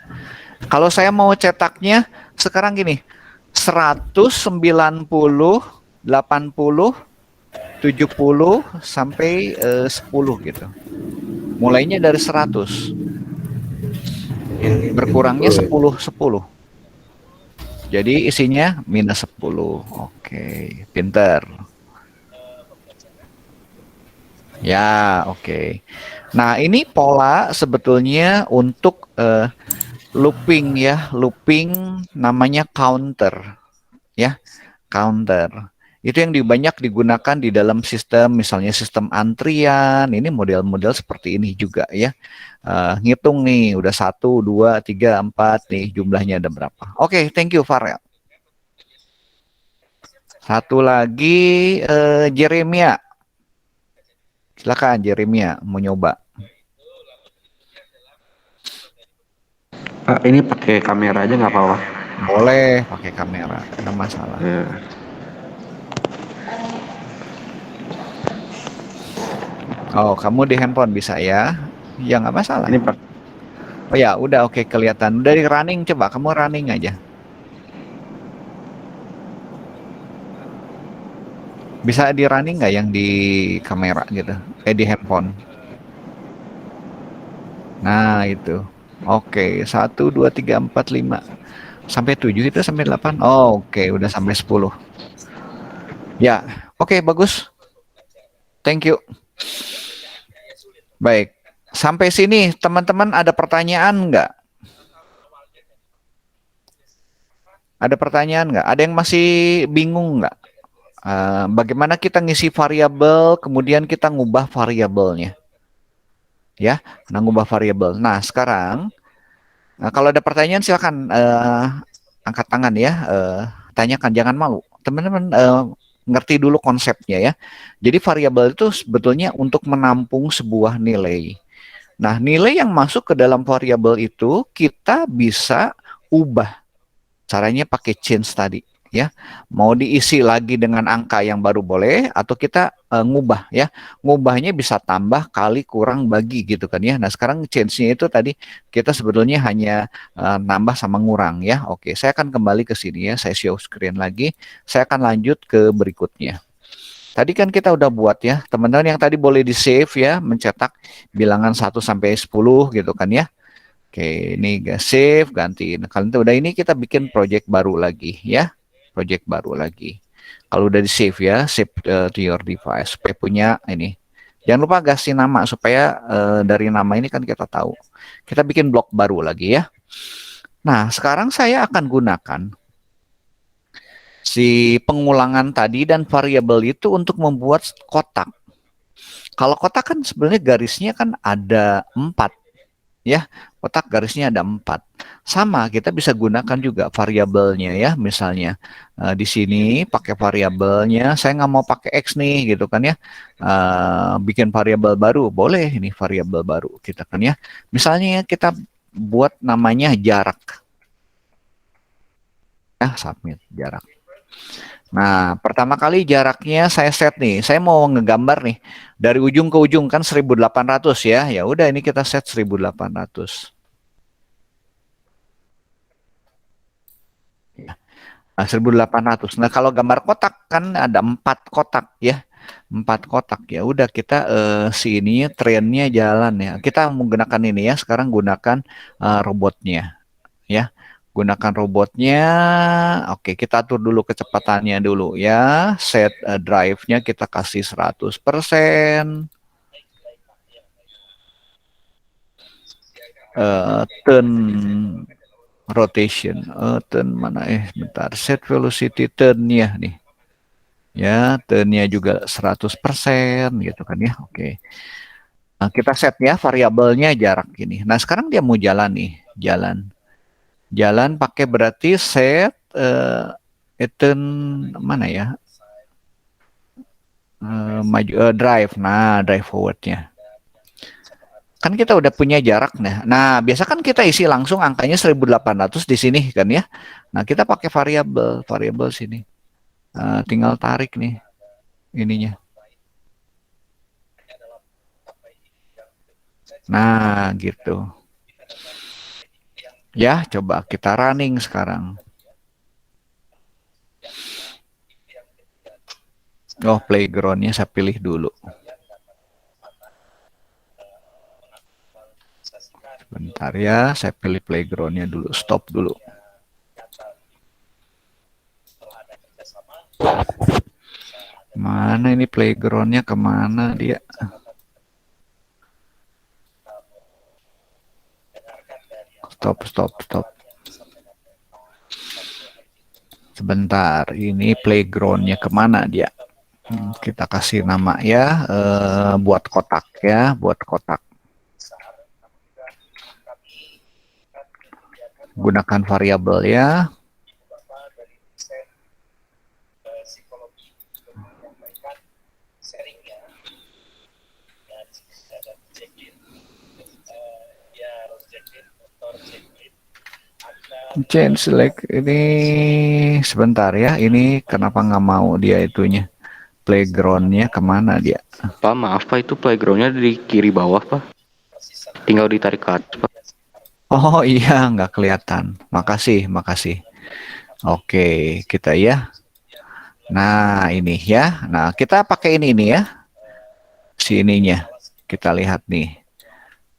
Kalau saya mau cetaknya sekarang gini, 190, 80, 70 sampai 10 gitu. Mulainya dari 100, Ini berkurangnya 10 10, 10. Jadi isinya minus 10. Oke, pinter. Ya, oke. Nah, ini pola sebetulnya untuk looping ya, looping namanya counter ya, counter. Itu yang banyak digunakan di dalam sistem, misalnya sistem antrian. Ini model-model seperti ini juga ya. Ngitung nih, udah 1, 2, 3, 4 nih jumlahnya ada berapa. Oke, thank you Farel. Satu lagi Jeremia. Silakan Jeremia mau nyoba. Pak, ini pakai kamera aja nggak apa-apa? Boleh pakai kamera, nggak masalah. Ya. Oh, kamu di handphone bisa ya? Ya nggak masalah. Ini Pak, Oh ya, udah oke kelihatan. Dari running coba, kamu running aja. Bisa di running nggak yang di kamera gitu? Di handphone. Nah itu. Oke, 1, 2, 3, 4, 5. Sampai 7 itu sampai 8. Oh, oke, udah sampai 10. Ya, oke bagus. Thank you. Baik. Sampai sini teman-teman ada pertanyaan nggak? Ada pertanyaan nggak? Ada yang masih bingung nggak? Bagaimana kita ngisi variabel, kemudian kita ngubah variabelnya, ya, ngubah variabel. Nah, sekarang kalau ada pertanyaan silakan angkat tangan ya, tanyakan, jangan malu. Teman-teman ngerti dulu konsepnya ya. Jadi variabel itu sebetulnya untuk menampung sebuah nilai. Nah, nilai yang masuk ke dalam variabel itu kita bisa ubah. Caranya pakai change tadi ya. Mau diisi lagi dengan angka yang baru boleh atau kita ngubah ya. Ngubahnya bisa tambah, kali, kurang, bagi gitu kan ya. Nah, sekarang change-nya itu tadi kita sebetulnya hanya nambah sama ngurang ya. Oke, saya akan kembali ke sini ya. Saya show screen lagi. Saya akan lanjut ke berikutnya. Tadi kan kita udah buat ya. Teman-teman yang tadi boleh di-save ya, mencetak bilangan 1 sampai 10 gitu kan ya. Oke, ini save, gantiin. Kalau udah ini kita bikin project baru lagi ya. Project baru lagi. Kalau udah di save ya, save to your device. Supaya punya ini. Jangan lupa kasih nama supaya dari nama ini kan kita tahu. Kita bikin blok baru lagi ya. Nah, sekarang saya akan gunakan si pengulangan tadi dan variabel itu untuk membuat kotak. Kalau kotak kan sebenarnya garisnya kan ada 4. Ya, kotak garisnya ada 4. Sama, kita bisa gunakan juga variabelnya ya. Misalnya di sini pakai variabelnya, saya nggak mau pakai X nih gitu kan ya. Bikin variabel baru, boleh ini variabel baru kita kan ya. Misalnya kita buat namanya jarak. Ya, submit jarak. Nah, pertama kali jaraknya saya set nih. Saya mau ngegambar nih dari ujung ke ujung kan 1800 ya. Ya udah ini kita set 1800. Nah, 1800. Nah, kalau gambar kotak kan ada 4 kotak ya. 4 kotak ya. Udah kita si ini trennya jalan ya. Kita menggunakan ini ya. Sekarang gunakan robotnya ya. Gunakan robotnya. Oke, kita atur dulu kecepatannya dulu ya. Set drive-nya kita kasih 100%. Turn rotation. Turn mana bentar. Set velocity turn-nya nih. Ya, turn-nya juga 100% gitu kan ya. Oke. Nah, kita set ya variabelnya jarak ini. Nah, sekarang dia mau jalan nih. Jalan pakai berarti set turn mana ya? maju drive. Nah, drive forwardnya. Kan kita udah punya jarak nah. Nah, biasa kan kita isi langsung angkanya 1800 di sini kan ya. Nah, kita pakai variabel sini. Tinggal tarik nih ininya. Nah, gitu. Ya, coba kita running sekarang. Oh, playgroundnya saya pilih dulu. Bentar ya, saya pilih playgroundnya dulu. Stop dulu. Mana ini playgroundnya, kemana dia? Stop. Sebentar, ini playgroundnya kemana dia? Kita kasih nama ya, buat kotak ya, buat kotak. Gunakan variabel ya. Change select ini sebentar ya. Ini kenapa nggak mau dia itunya? Playgroundnya kemana dia? Pak, maaf Pak, itu playgroundnya di kiri bawah Pak. Tinggal ditarik ke atas Pak. Oh iya, nggak kelihatan. Makasih. Oke, kita ya. Nah ini ya. Nah kita pakai ini ya. Si ininya. Kita lihat nih.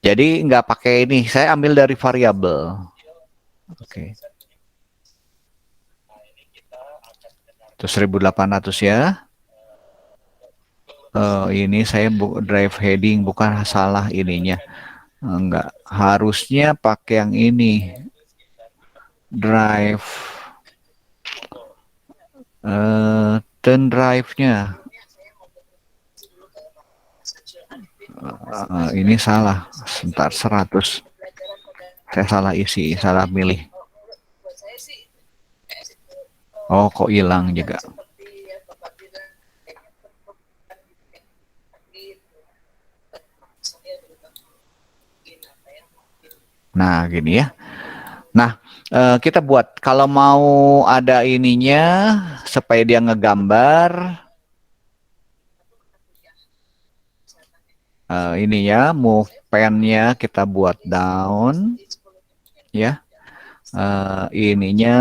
Jadi nggak pakai ini. Saya ambil dari variabel. Oke. Terus 1800 ya. Ini saya drive heading, bukan salah ininya. Enggak, harusnya pakai yang ini. Drive. Turn drive-nya. Ini salah. Sebentar, 100. Saya salah isi, salah milih. Oh, kok hilang juga. Nah, gini ya. Nah, kita buat kalau mau ada ininya supaya dia ngegambar. Ini ya, move pen-nya kita buat down. Ya. Ininya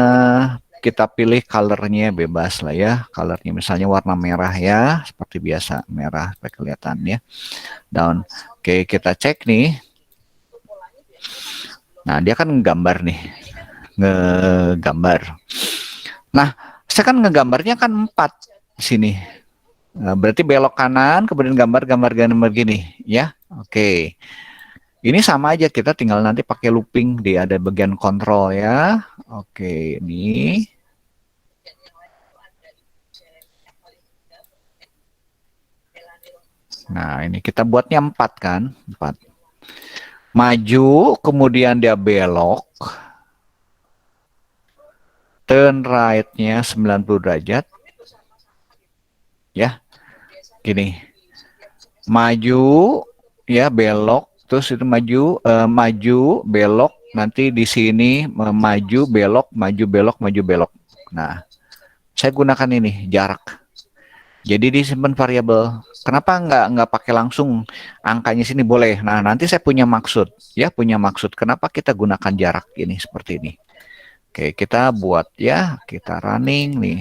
kita pilih color-nya bebas lah ya. Color-nya misalnya warna merah ya, seperti biasa, merah supaya kelihatan ya. Down. Oke, kita cek nih. Nah, dia kan ngegambar nih. Ngegambar. Nah, saya kan ngegambarnya kan 4 di sini. Nah, berarti belok kanan, kemudian gambar gini, ya. Oke. Ini sama aja, kita tinggal nanti pakai looping di ada bagian kontrol ya. Oke, ini. Nah, ini kita buatnya 4 kan? 4. Maju, kemudian dia belok. Turn right-nya 90 derajat. Ya. Gini. Maju, ya belok, terus itu maju, belok, nanti di sini maju, belok. Nah, saya gunakan ini, jarak. Jadi disimpan variabel. Kenapa nggak pakai langsung angkanya sini boleh? Nah, nanti saya punya maksud, ya punya maksud. Kenapa kita gunakan jarak ini seperti ini? Oke, kita buat ya, kita running nih.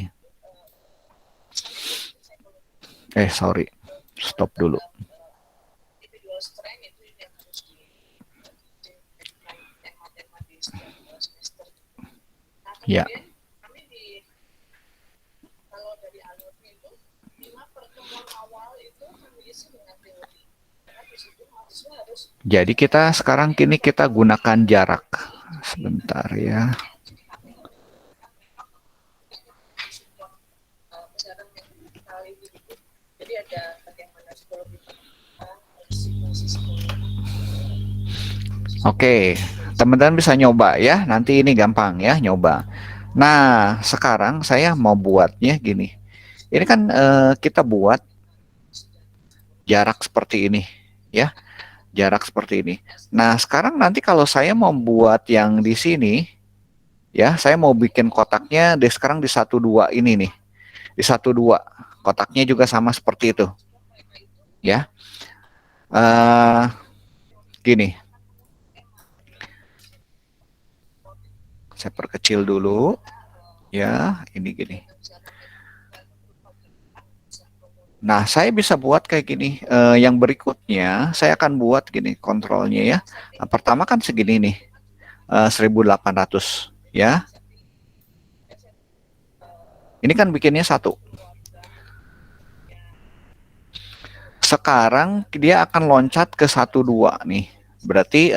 Sorry, stop dulu. Ya. Jadi kita sekarang kini kita gunakan jarak. Sebentar ya. Oke, teman-teman bisa nyoba ya. Nanti ini gampang ya, nyoba. Nah, sekarang saya mau buatnya gini. Ini kan kita buat jarak seperti ini, ya, jarak seperti ini. Nah, sekarang nanti kalau saya mau buat yang di sini, ya, saya mau bikin kotaknya sekarang di 12 ini nih, di 12 kotaknya juga sama seperti itu, ya. Gini, saya perkecil dulu, ya, ini gini. Nah, saya bisa buat kayak gini. Yang berikutnya, saya akan buat gini kontrolnya ya. Nah, pertama kan segini nih, 1800 ya. Ini kan bikinnya 1. Sekarang dia akan loncat ke 12 nih. Berarti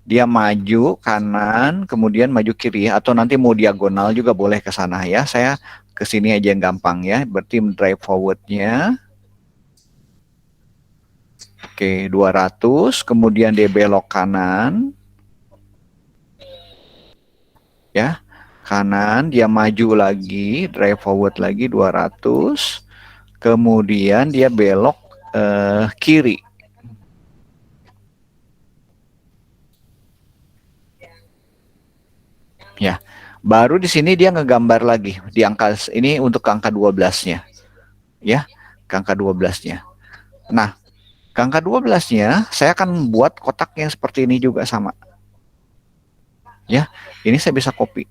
dia maju kanan, kemudian maju kiri, atau nanti mau diagonal juga boleh ke sana ya. Saya ke sini aja yang gampang ya. Berarti drive forward-nya. Oke, 200, kemudian dia belok kanan. Ya, kanan, dia maju lagi, drive forward lagi 200. Kemudian dia belok kiri. Ya, baru di sini dia ngegambar lagi di angka ini untuk angka 12-nya. Ya, ke angka 12-nya. Nah, ke angka 12-nya saya akan buat kotak yang seperti ini juga sama. Ya, ini saya bisa copy.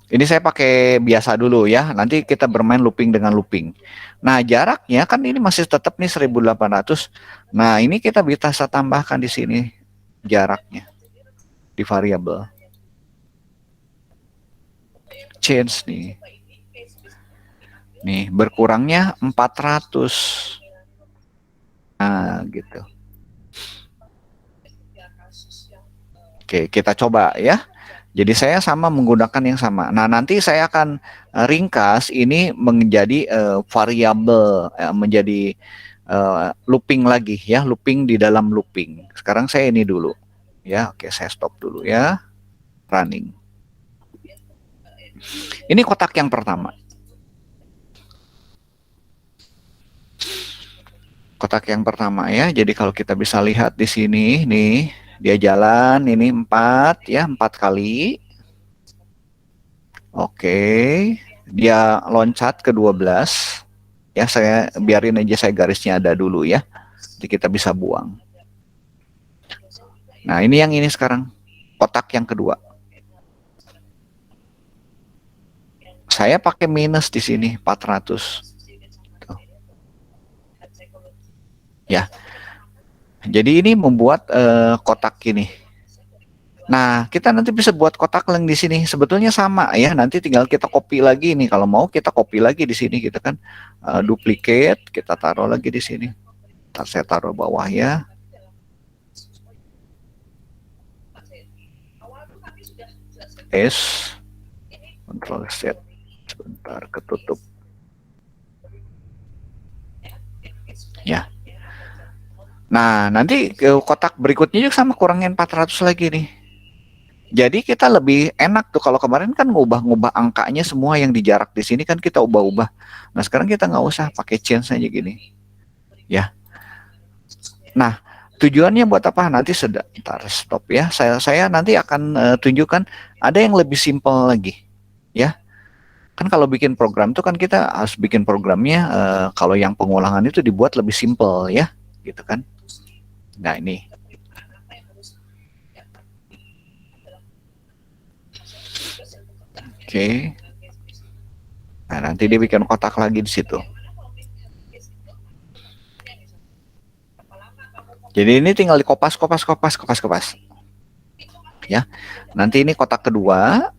Ini saya pakai biasa dulu ya. Nanti kita bermain looping dengan looping. Nah, jaraknya kan ini masih tetap nih 1800. Nah, ini kita bisa tambahkan di sini jaraknya di variabel. Change nih. Nih, berkurangnya 400. Nah, gitu. Oke, kita coba ya. Jadi saya sama menggunakan yang sama. Nah, nanti saya akan ringkas ini menjadi variabel, menjadi looping lagi ya, looping di dalam looping. Sekarang saya ini dulu. Ya, oke, saya stop dulu ya. Running. Ini kotak yang pertama. Kotak yang pertama ya. Jadi kalau kita bisa lihat di sini nih, dia jalan ini 4 ya, 4 kali. Oke, dia loncat ke 12. Ya, saya biarin aja saya garisnya ada dulu ya. Jadi kita bisa buang. Nah, ini yang ini sekarang. Kotak yang kedua. Saya pakai minus di sini 400. Tuh. Ya. Jadi ini membuat kotak ini. Nah, kita nanti bisa buat kotak yang di sini. Sebetulnya sama ya. Nanti tinggal kita copy lagi nih. Kalau mau kita copy lagi di sini gitu kan. Duplicate, kita taruh lagi di sini. Ntar saya taruh bawah ya. S. Control Z. Sebentar, ketutup. Ya. Nah, nanti kotak berikutnya juga sama, kurangin 400 lagi nih. Jadi kita lebih enak tuh, kalau kemarin kan ngubah-ngubah angkanya semua yang di jarak di sini kan kita ubah-ubah. Nah, sekarang kita nggak usah pakai change aja gini. Ya. Nah, tujuannya buat apa? Nanti sebentar, stop ya. Saya nanti akan tunjukkan ada yang lebih simpel lagi. Ya. Kan kalau bikin program tuh kan kita harus bikin programnya kalau yang pengulangan itu dibuat lebih simpel ya. Gitu kan. Nah, ini. Oke. Nah, nanti dia bikin kotak lagi di situ. Jadi ini tinggal dikopas. Ya. Nanti ini kotak kedua.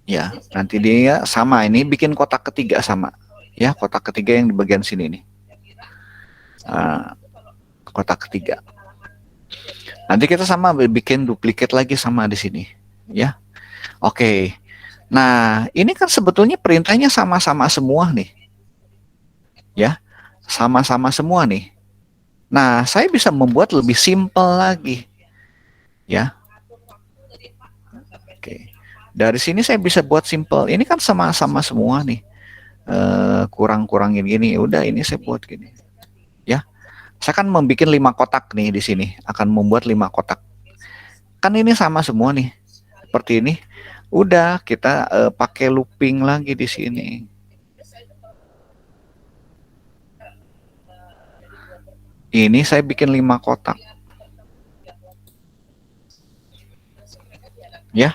Ya, nanti dia sama, ini bikin kotak ketiga sama. Ya, kotak ketiga yang di bagian sini nih. Kotak ketiga. Nanti kita sama bikin duplikat lagi sama di sini, ya. Oke. Nah, ini kan sebetulnya perintahnya sama-sama semua nih. Ya. Sama-sama semua nih. Nah, saya bisa membuat lebih simpel lagi. Ya. Oke. Dari sini saya bisa buat simple. Ini kan sama-sama semua nih. Kurang-kurangin gini. Udah ini saya buat gini. Ya. Saya kan membuat 5 kotak nih di sini. Akan membuat 5 kotak. Kan ini sama semua nih. Seperti ini. Udah kita pakai looping lagi di sini. Ini saya bikin 5 kotak. Ya.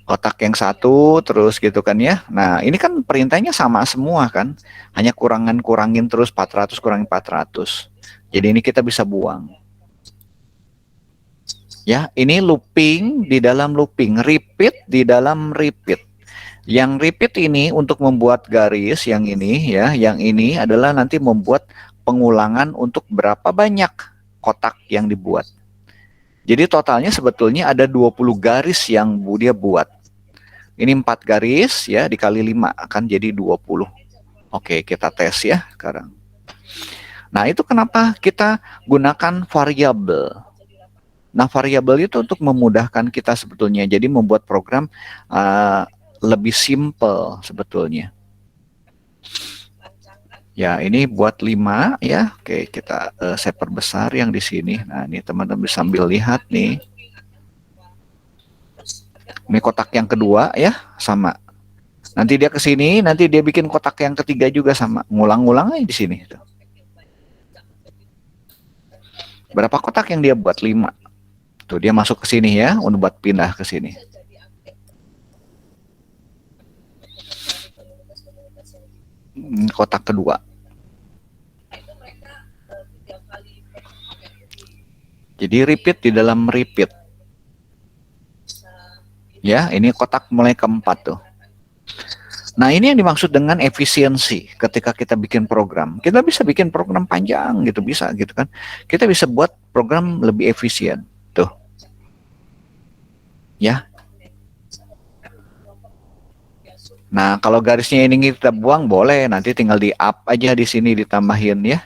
Kotak yang satu terus gitu kan ya. Nah, ini kan perintahnya sama semua kan. Hanya kurangin terus 400 kurangin 400. Jadi ini kita bisa buang. Ya, ini looping di dalam looping, repeat di dalam repeat. Yang repeat ini untuk membuat garis yang ini ya, yang ini adalah nanti membuat pengulangan untuk berapa banyak kotak yang dibuat. Jadi totalnya sebetulnya ada 20 garis yang dia buat. Ini 4 garis ya dikali 5 akan jadi 20. Oke, kita tes ya sekarang. Nah, itu kenapa kita gunakan variabel. Nah, variabel itu untuk memudahkan kita sebetulnya. Jadi membuat program lebih simple sebetulnya. Ya, ini buat 5 ya. Oke, kita saya perbesar yang di sini. Nah, ini teman-teman bisa sambil lihat nih. Ini kotak yang kedua ya, sama. Nanti dia ke sini, nanti dia bikin kotak yang ketiga juga sama. Ngulang-ngulang aja di sini. Berapa kotak yang dia buat? 5. Tuh, dia masuk ke sini ya, untuk buat pindah ke sini. Kotak kedua. Jadi repeat di dalam repeat. Ya, ini kotak mulai keempat tuh. Nah, ini yang dimaksud dengan efisiensi ketika kita bikin program. Kita bisa bikin program panjang gitu, bisa gitu kan. Kita bisa buat program lebih efisien. Tuh. Ya. Nah, kalau garisnya ini kita buang boleh, nanti tinggal di up aja di sini ditambahin ya.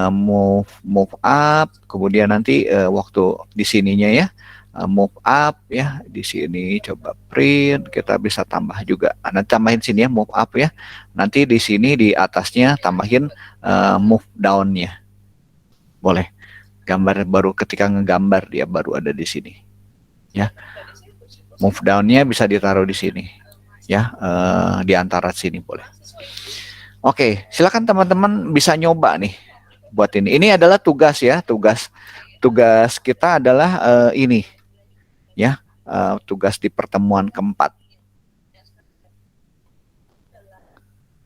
Move up, kemudian nanti waktu di sininya ya. Move up ya di sini, coba print, kita bisa tambah juga. Nanti tambahin sini ya, move up ya. Nanti di sini di atasnya tambahin move down-nya. Boleh. Gambar baru ketika ngegambar dia baru ada di sini. Ya. Move down-nya bisa ditaruh di sini. Ya, di antara sini boleh. Oke, silakan teman-teman bisa nyoba nih buat ini. Ini adalah tugas ya, tugas kita adalah ini. Ya, tugas di pertemuan keempat.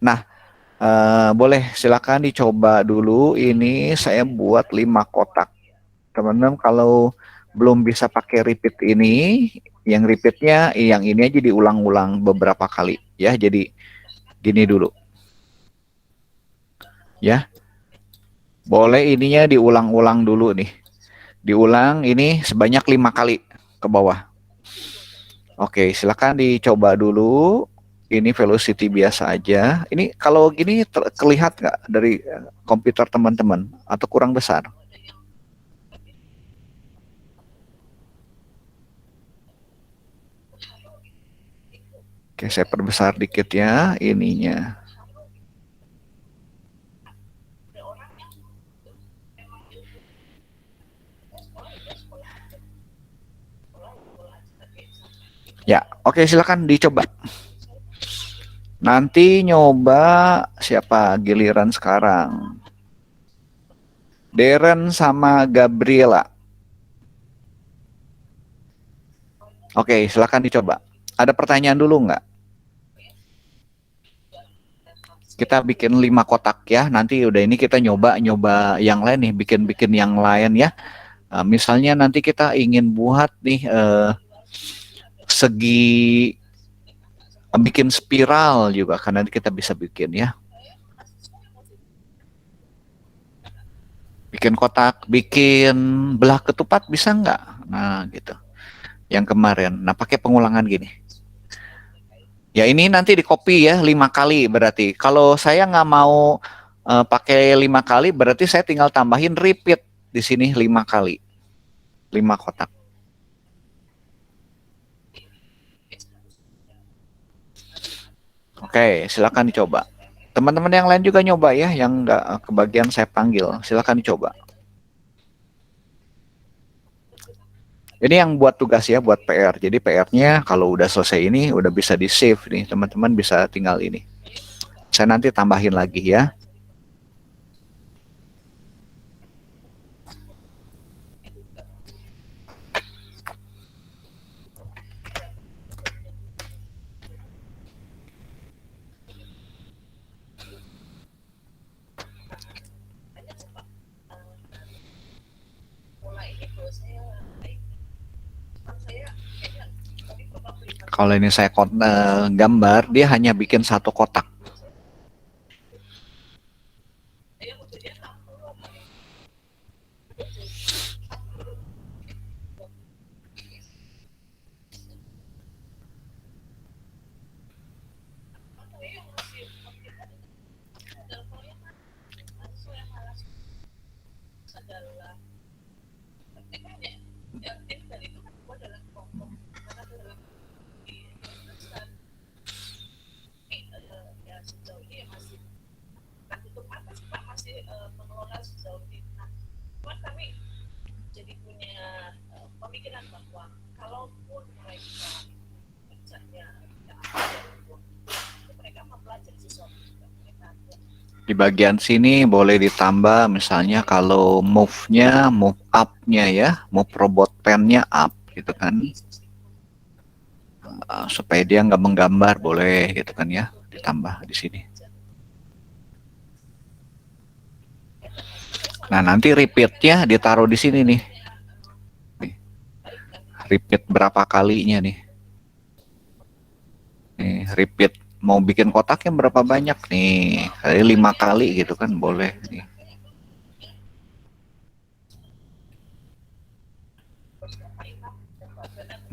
Nah, boleh silakan dicoba dulu. Ini saya buat 5 kotak. Teman-teman kalau belum bisa pakai repeat ini, yang repeatnya yang ini aja diulang-ulang beberapa kali ya. Jadi gini dulu. Ya. Boleh ininya diulang-ulang dulu nih. Diulang ini sebanyak 5 kali ke bawah. Oke, silakan dicoba dulu. Ini velocity biasa aja. Ini kalau gini terlihat nggak dari komputer teman-teman atau kurang besar? Oke, saya perbesar dikit ya ininya. Ya, oke silakan dicoba. Nanti nyoba siapa giliran sekarang? Darren sama Gabriela. Oke, silakan dicoba. Ada pertanyaan dulu nggak? Kita bikin 5 kotak ya. Nanti udah ini kita nyoba yang lain nih, bikin yang lain ya. Misalnya nanti kita ingin buat nih segi bikin spiral juga kan nanti kita bisa bikin ya. Bikin kotak, bikin belah ketupat bisa nggak? Nah gitu. Yang kemarin. Nah pakai pengulangan gini. Ya ini nanti di copy ya 5 kali berarti. Kalau saya nggak mau pakai 5 kali berarti saya tinggal tambahin repeat di sini 5 kali. 5 kotak. Oke, silakan dicoba. Teman-teman yang lain juga nyoba ya, yang nggak kebagian saya panggil. Silakan dicoba. Ini yang buat tugas ya, buat PR. Jadi PR-nya kalau udah selesai ini, udah bisa di-save nih. Teman-teman bisa tinggal ini. Saya nanti tambahin lagi ya. Kalau ini saya gambar, dia hanya bikin satu kotak. Di bagian sini boleh ditambah misalnya kalau move-nya, move up-nya ya, move robot pen-nya up gitu kan. Supaya dia nggak menggambar boleh gitu kan ya, ditambah di sini. Nah, nanti repeat-nya ditaruh di sini nih. Repeat berapa kalinya nih. Nih, repeat mau bikin kotaknya berapa banyak nih, kali 5 kali gitu kan boleh nih.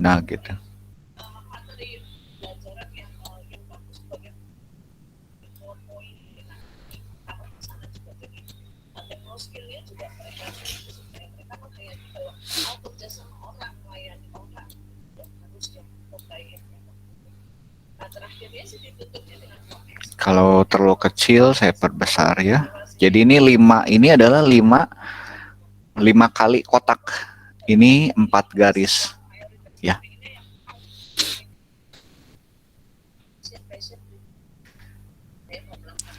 Nah gitu. Kalau terlalu kecil saya perbesar ya. Jadi ini 5, ini adalah 5 kali kotak. Ini 4 garis ya.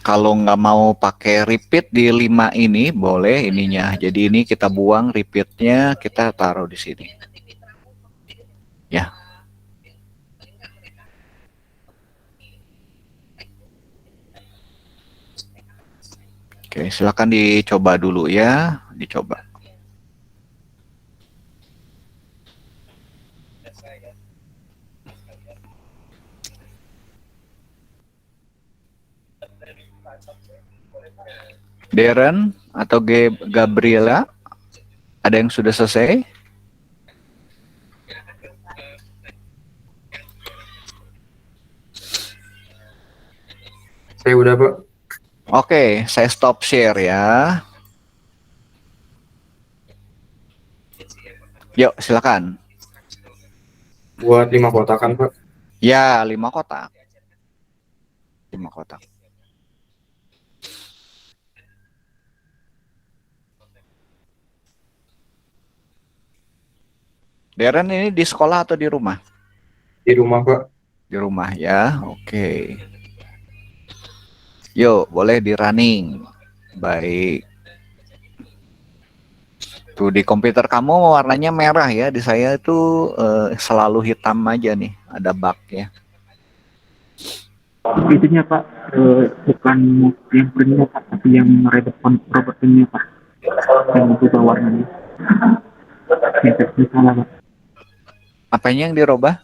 Kalau nggak mau pakai repeat di 5 ini boleh ininya. Jadi ini kita buang repeatnya, kita taruh di sini. Ya. Oke, silakan dicoba dulu ya, dicoba. Darren atau Gabriela, ada yang sudah selesai? Saya udah, Pak. Oke, saya stop share ya. Yuk, silakan. Buat 5 kotakan, Pak. Ya, 5 kotak. 5 kotak. Darren ini di sekolah atau di rumah? Di rumah, Pak. Di rumah ya, oke. Yuk, boleh di running. Baik. Tuh di komputer kamu warnanya merah ya, di saya itu selalu hitam aja nih, ada bug ya. Itunya Pak, bukan yang printnya Pak, tapi yang robotnya Pak, yang berubah warnanya. Yang salah Pak. Apanya yang dirubah?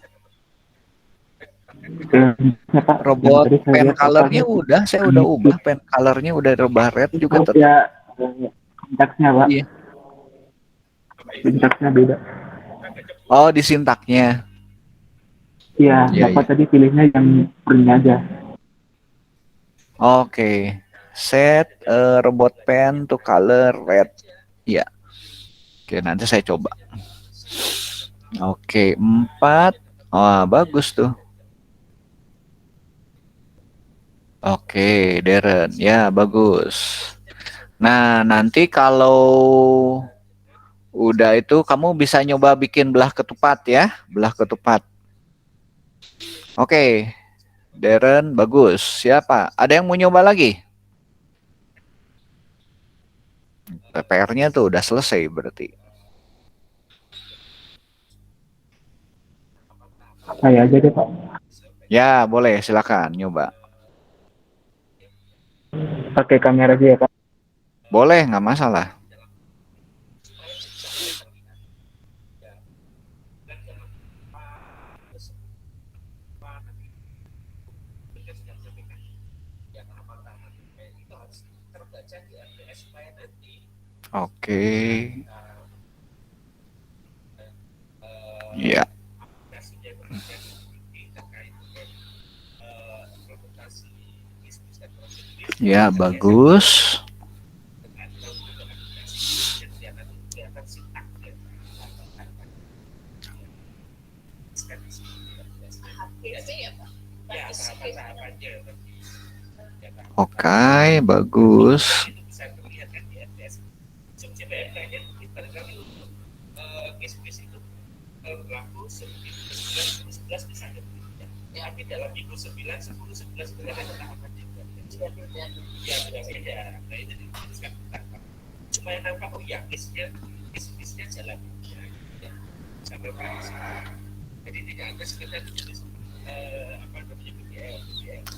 Pak, Robot pen colornya udah, saya udah ubah pen colornya udah rubah red juga tetap. Ya, sintaksnya Pak. Iya. Sintaksnya beda. Oh, di sintaknya. Iya, Iya, Bapak tadi pilihnya yang printnya aja. Oke. Set robot pen to color red. Iya. Oke, nanti saya coba. Oke, 4. Wah, bagus tuh. Oke, Darren. Ya, bagus. Nah, nanti kalau udah itu kamu bisa nyoba bikin belah ketupat ya, belah ketupat. Oke, Darren, bagus. Siapa? Ada yang mau nyoba lagi? PR-nya tuh udah selesai berarti. Saya aja deh Pak. Ya, boleh. Silakan nyoba. Pakai kamera aja ya Pak. Boleh, nggak masalah. Oke. Ya. Ya, bagus. Oke, bagus.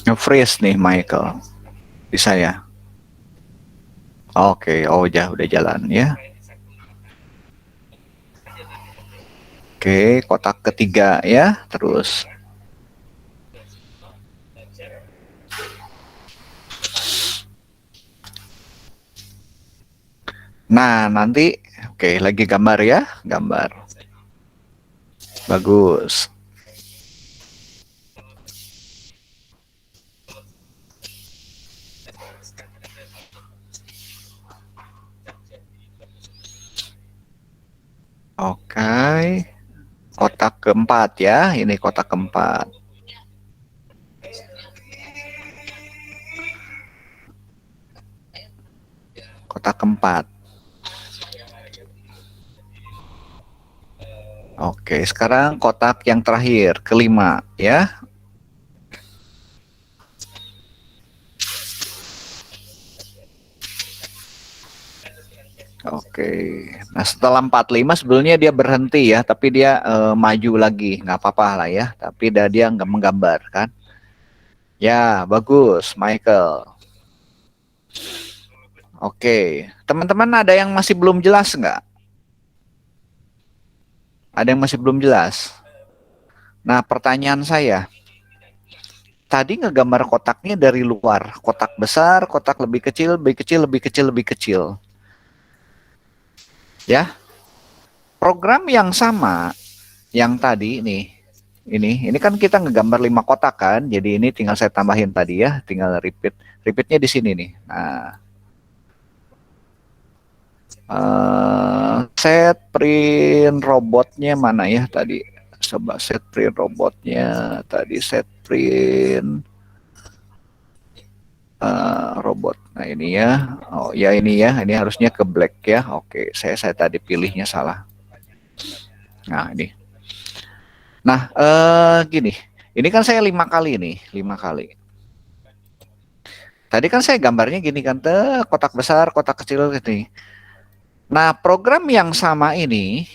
Nge-freeze nih Michael di saya. Oke, oh ya udah jalan ya. Oke, kotak ketiga ya, terus. Nah, nanti oke, lagi gambar ya, gambar. Bagus. Oke. Kotak keempat ya, ini kotak keempat. Kotak keempat. Oke, sekarang kotak yang terakhir, kelima ya. Oke, nah setelah 45 sebetulnya dia berhenti ya, tapi dia maju lagi, nggak apa-apa lah ya. Tapi dia nggak menggambar kan? Ya, bagus, Michael. Oke, teman-teman ada yang masih belum jelas nggak? Ada yang masih belum jelas? Nah, pertanyaan saya, tadi ngegambar kotaknya dari luar, kotak besar, kotak lebih kecil, lebih kecil, lebih kecil, lebih kecil. Ya, program yang sama yang tadi nih, ini kan kita ngegambar 5 kotak kan, jadi ini tinggal saya tambahin tadi ya, tinggal repeatnya di sini nih. Nah, set print robotnya mana ya tadi? Coba set print robotnya tadi, set print robot. Nah ini ya, oh ya ini ya, ini harusnya ke black ya. Oke, saya tadi pilihnya salah. Nah ini. Nah gini, ini kan saya 5 kali nih, 5 kali. Tadi kan saya gambarnya gini kan, kotak besar, kotak kecil gitu. Nah program yang sama ini,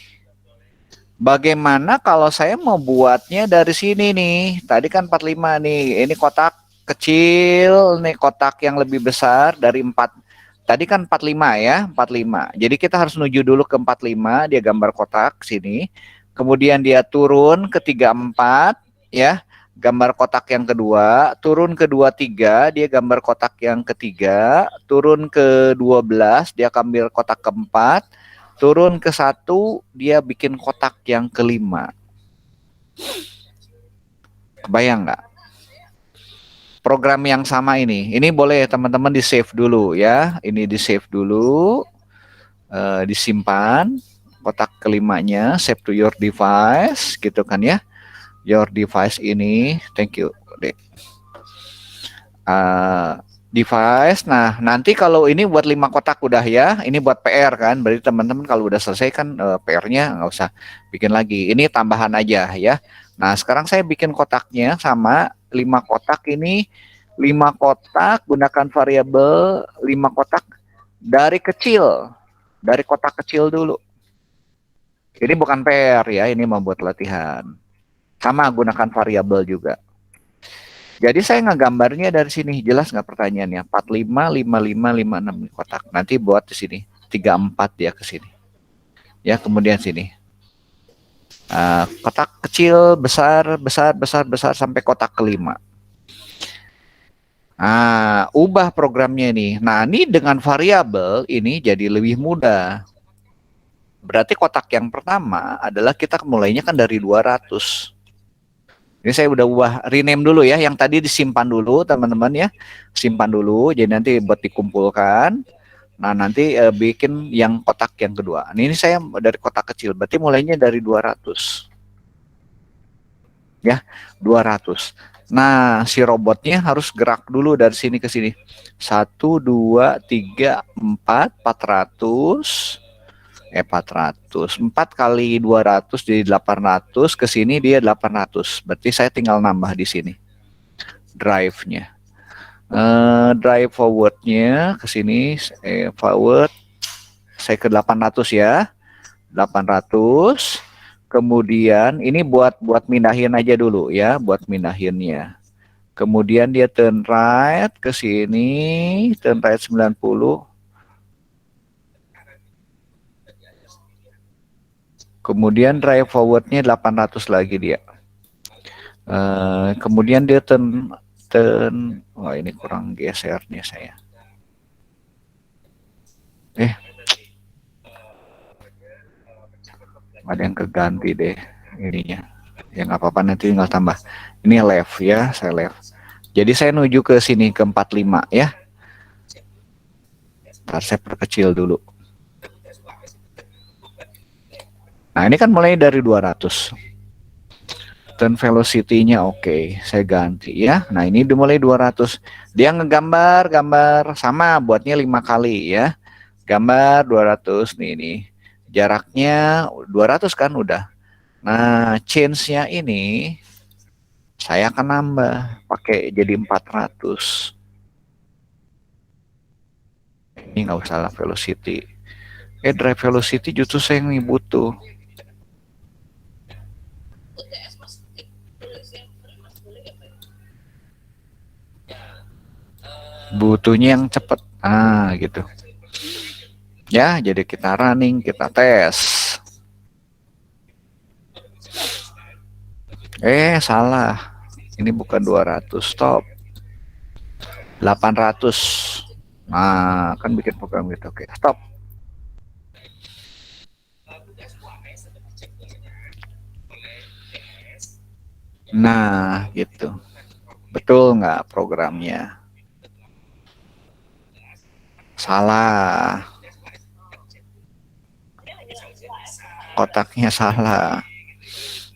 bagaimana kalau saya mau buatnya dari sini nih? Tadi kan 45 nih, ini kotak kecil, nih kotak yang lebih besar dari 4. Tadi kan 45 ya, 45. Jadi kita harus menuju dulu ke 45, dia gambar kotak sini. Kemudian dia turun ke 34 ya, gambar kotak yang kedua, turun ke 23, dia gambar kotak yang ketiga, turun ke 12, dia gambar kotak keempat, turun ke 1, dia bikin kotak yang kelima. Kebayang nggak? Program yang sama ini boleh teman-teman di save dulu ya, ini di save dulu, disimpan kotak kelimanya, save to your device gitu kan ya, your device ini, thank you Dek. eh, device. Nah, nanti kalau ini buat 5 kotak udah ya, ini buat PR kan. Berarti teman-teman kalau udah selesai kan PR-nya nggak usah bikin lagi. Ini tambahan aja ya. Nah, sekarang saya bikin kotaknya sama 5 kotak ini. 5 kotak gunakan variabel 5 kotak dari kecil. Dari kotak kecil dulu. Ini bukan PR ya, ini membuat latihan. Sama gunakan variabel juga. Jadi saya ngegambarnya dari sini, jelas nggak pertanyaannya? 45, 55, 56 kotak. Nanti buat di sini, 34 ya ke sini. Ya, kemudian sini. Kotak kecil, besar, besar, besar, besar sampai kotak kelima. Ubah programnya nih. Nah, ini dengan variabel ini jadi lebih mudah. Berarti kotak yang pertama adalah kita mulainya kan dari 200. Ini saya udah ubah, rename dulu ya. Yang tadi disimpan dulu teman-teman ya. Simpan dulu, jadi nanti buat dikumpulkan. Nah, nanti bikin yang kotak yang kedua. Ini saya dari kotak kecil, berarti mulainya dari 200. Ya, 200. Nah, si robotnya harus gerak dulu dari sini ke sini. 1, 2, 3, 4, 400. 400. 4 kali 200 jadi 800. Ke sini dia 800. Berarti saya tinggal nambah di sini. Drive-nya. Drive forward-nya ke sini. Forward. Saya ke 800 ya. 800. Kemudian ini buat mindahin aja dulu ya, buat mindahinnya. Kemudian dia turn right ke sini, turn right 90. Kemudian drive forward-nya 800 lagi dia. Kemudian dia turn, wah ini kurang gesernya saya. Ada yang keganti deh ininya. Ya nggak apa-apa, nanti tinggal tambah. Ini left ya, saya left. Jadi saya menuju ke sini ke 45 ya. Ntar saya perkecil dulu. Nah, ini kan mulai dari 200. Turn velocity-nya oke, saya ganti ya. Nah, ini dimulai 200. Dia ngegambar, sama buatnya 5 kali ya. Gambar 200 nih. Jaraknya 200 kan udah. Nah, change-nya ini saya akan nambah pakai jadi 400. Ini nggak usah lah velocity. Drive velocity justru saya yang butuh. Butuhnya yang cepat. Gitu. Ya, jadi kita running, kita tes. Salah. Ini bukan 200, stop. 800. Nah, kan bikin program gitu. Oke, stop. Nah, gitu. Betul nggak programnya? Salah. Kotaknya salah.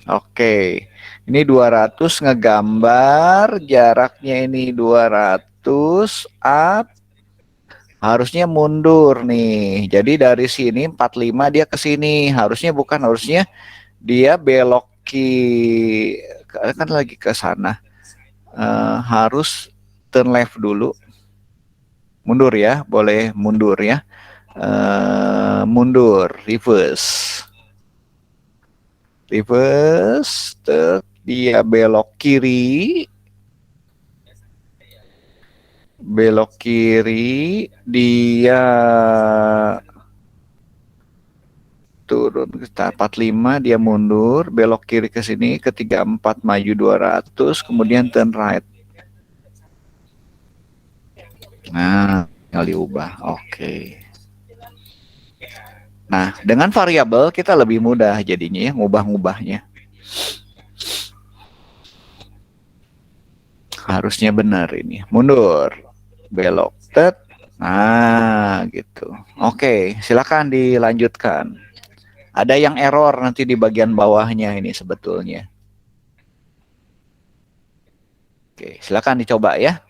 Oke. Ini 200 ngegambar, jaraknya ini 200 up. Harusnya mundur nih. Jadi dari sini 45 dia ke sini. Harusnya dia belok kan lagi ke sana. Harus turn left dulu. Mundur ya, boleh mundur ya. Mundur, reverse, dia belok kiri, dia turun ke 45, dia mundur, belok kiri ke sini, ke 34 maju 200, kemudian turn right. Nah, tinggal diubah. Oke. Nah, dengan variabel kita lebih mudah jadinya ya, ngubah-ngubahnya. Harusnya benar ini. Mundur, belok, tet. Nah, gitu. Oke, silakan dilanjutkan. Ada yang error nanti di bagian bawahnya ini sebetulnya. Oke, silakan dicoba ya.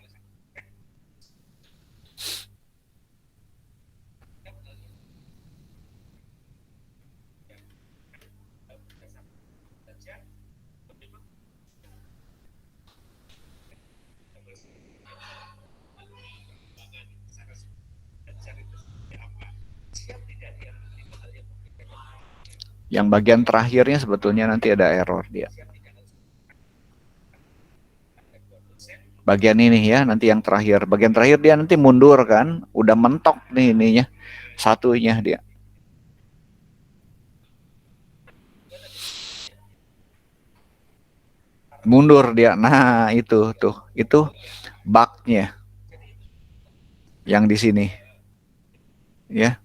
Yang bagian terakhirnya sebetulnya nanti ada error dia. Bagian ini ya, nanti yang terakhir. Bagian terakhir dia nanti mundur kan. Udah mentok nih ininya. Satunya dia. Mundur dia. Nah, itu tuh. Itu bug-nya yang di sini. Ya.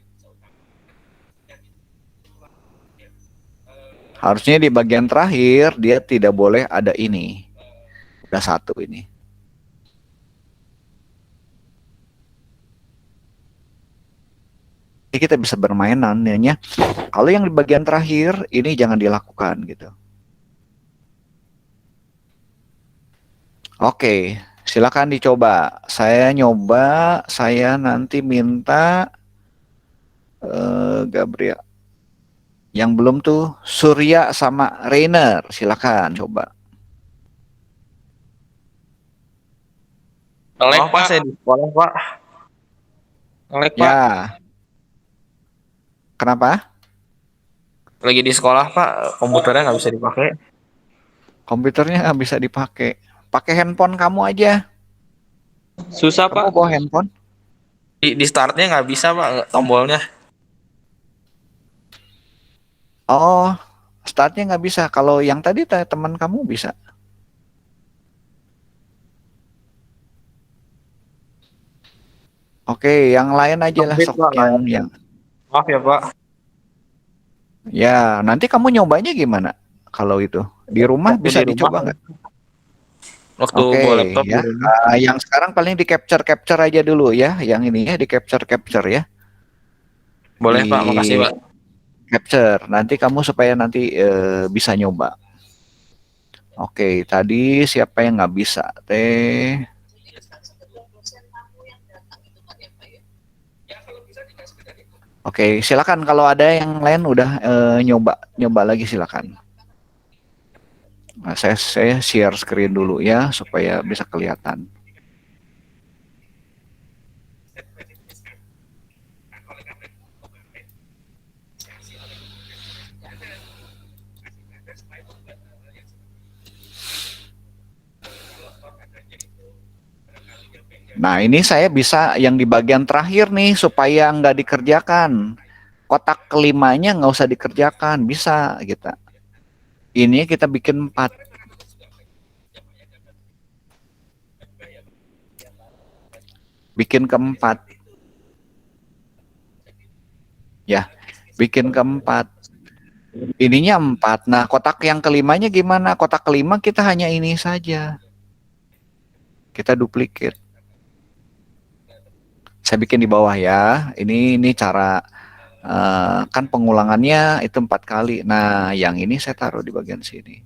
Harusnya di bagian terakhir dia tidak boleh ada ini. Udah satu ini. Jadi kita bisa bermain nantinya. Kalau yang di bagian terakhir ini jangan dilakukan gitu. Oke, silakan dicoba. Saya nyoba, saya nanti minta Gabriel. Yang belum tuh Surya sama Rainer, silakan coba. Nge-lag Pak, saya di sekolah Pak. Nge-lag Pak. Ya. Kenapa? Lagi di sekolah Pak, komputernya nggak bisa dipakai. Komputernya nggak bisa dipakai. Pakai handphone kamu aja. Susah Kamu Pak. bawa handphone? Di startnya nggak bisa Pak, tombolnya. Oh, startnya nggak bisa. Kalau yang tadi teman kamu bisa. Oke, yang lain aja lah Sempit, sok Pak, yang. Maaf ya Pak. Ya, nanti kamu nyobanya gimana? Kalau itu di rumah Waktu bisa di rumah, dicoba nggak? Waktu Oke, bawa laptop ya. di rumah. Yang sekarang paling di capture aja dulu ya. Yang ini ya di capture ya. Boleh Di Pak, makasih Pak. capture. Nanti kamu supaya nanti bisa nyoba. Oke, tadi siapa yang nggak bisa? Teh. Oke, silakan kalau ada yang lain udah nyoba lagi silakan. Nah, saya share screen dulu ya supaya bisa kelihatan. Nah, ini saya bisa yang di bagian terakhir nih supaya nggak dikerjakan. Kotak kelimanya nggak usah dikerjakan, bisa kita. Ini kita bikin 4. Bikin keempat. Ya, bikin keempat. Ininya 4. Nah, kotak yang kelimanya gimana? Kotak kelima kita hanya ini saja. Kita duplicate. Saya bikin di bawah ya. Ini cara kan pengulangannya itu 4 kali. Nah, yang ini saya taruh di bagian sini.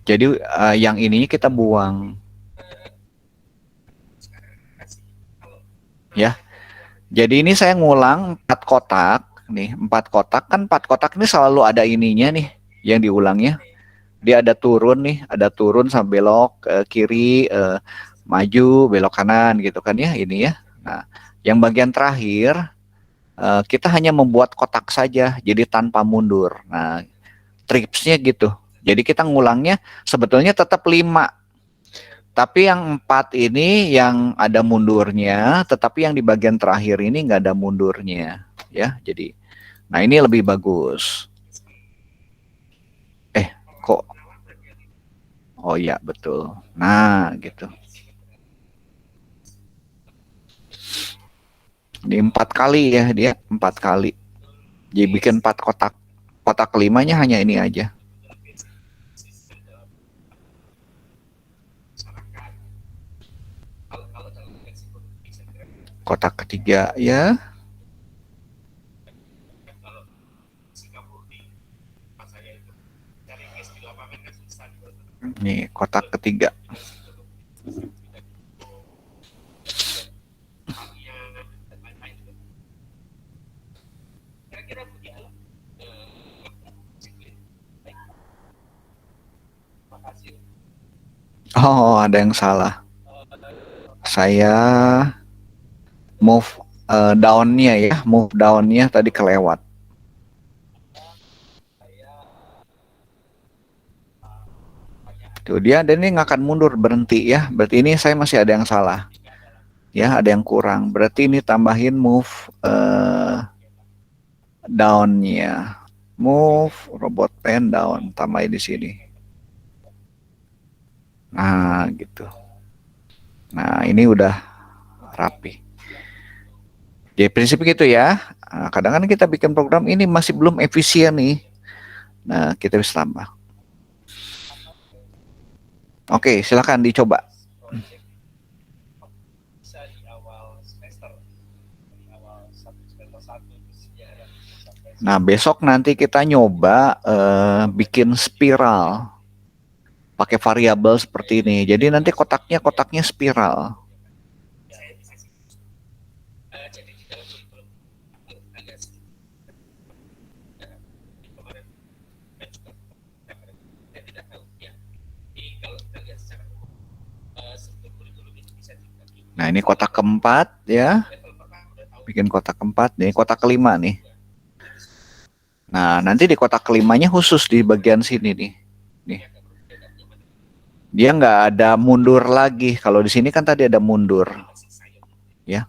Jadi yang ininya kita buang. Ya. Jadi ini saya ngulang 4 kotak. Nih, 4 kotak kan 4 kotak ini selalu ada ininya nih yang diulangnya. Dia ada turun nih, ada turun sampai belok kiri, maju, belok kanan gitu kan ya ini ya. Nah, yang bagian terakhir kita hanya membuat kotak saja, jadi tanpa mundur. Nah, tripsnya gitu. Jadi kita ngulangnya sebetulnya tetap 5. Tapi yang 4 ini yang ada mundurnya, tetapi yang di bagian terakhir ini nggak ada mundurnya. Ya, jadi, nah ini lebih bagus. Kok? Oh iya, betul. Nah, gitu. Di 4 kali ya, dia 4 kali. Jadi bikin 4 kotak. Kotak kelimanya hanya ini aja. Kotak ketiga ya. Nih, kotak ketiga. Oh, ada yang salah. Saya move down-nya ya, move down-nya tadi kelewat. Tuh dia, dan ini nggak akan mundur, berhenti ya. Berarti ini saya masih ada yang salah. Ya, ada yang kurang. Berarti ini tambahin move down-nya. Move robot pen down, tambahin di sini. Nah, gitu. Nah, ini udah rapi. Jadi prinsip gitu ya. Nah, kadang-kadang kita bikin program ini masih belum efisien nih. Nah, kita bisa tambah. Oke, silakan dicoba. Nah, besok nanti kita nyoba bikin spiral pakai variabel seperti ini. Jadi nanti kotaknya spiral. Nah, ini kotak keempat ya. Bikin kotak keempat, nih kotak kelima nih. Nah, nanti di kotak kelimanya khusus di bagian sini nih. Nih. Dia nggak ada mundur lagi. Kalau di sini kan tadi ada mundur. Ya.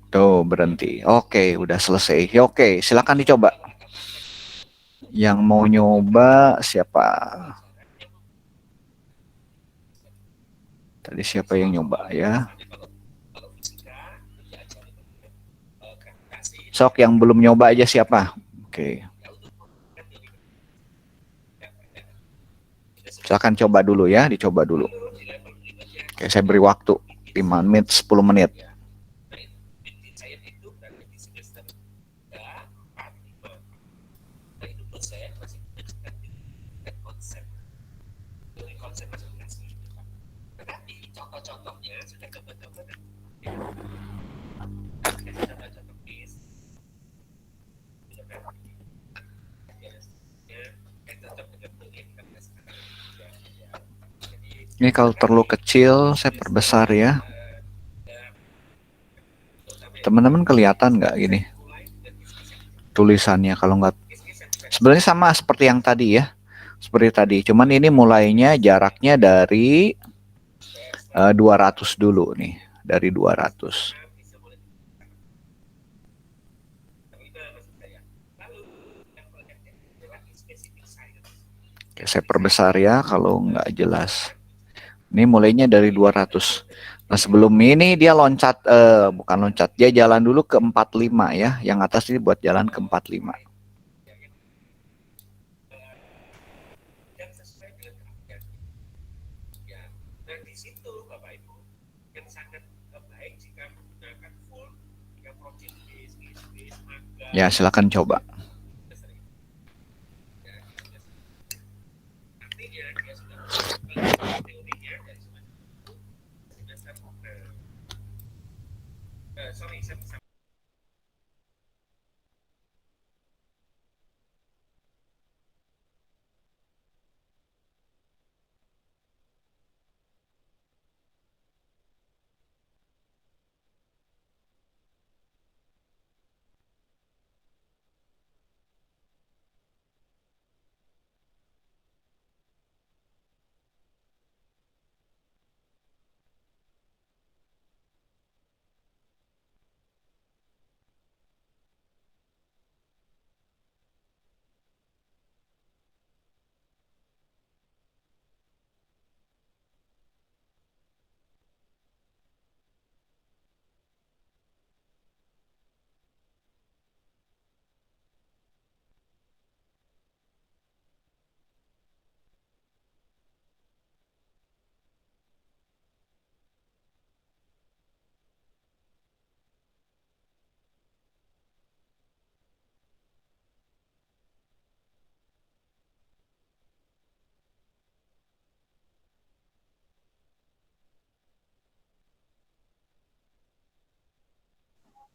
Tuh, berhenti. Oke, udah selesai. Oke, silakan dicoba. Yang mau nyoba siapa? Tadi siapa yang nyoba ya? Sok yang belum nyoba aja siapa? Oke. Silakan coba dulu ya, dicoba dulu. Oke, saya beri waktu 5 menit, 10 menit. Ini kalau terlalu kecil, saya perbesar ya. Teman-teman kelihatan nggak ini tulisannya? Kalau nggak, sebenarnya sama seperti yang tadi ya. Seperti tadi, cuman ini mulainya jaraknya dari 200 dulu nih. Dari 200. Oke, saya perbesar ya kalau nggak jelas. Ini mulainya dari 200. Nah, sebelum ini dia loncat, bukan loncat, dia jalan dulu ke 45 ya. Yang atas ini buat jalan ke 45. Ya, silakan coba.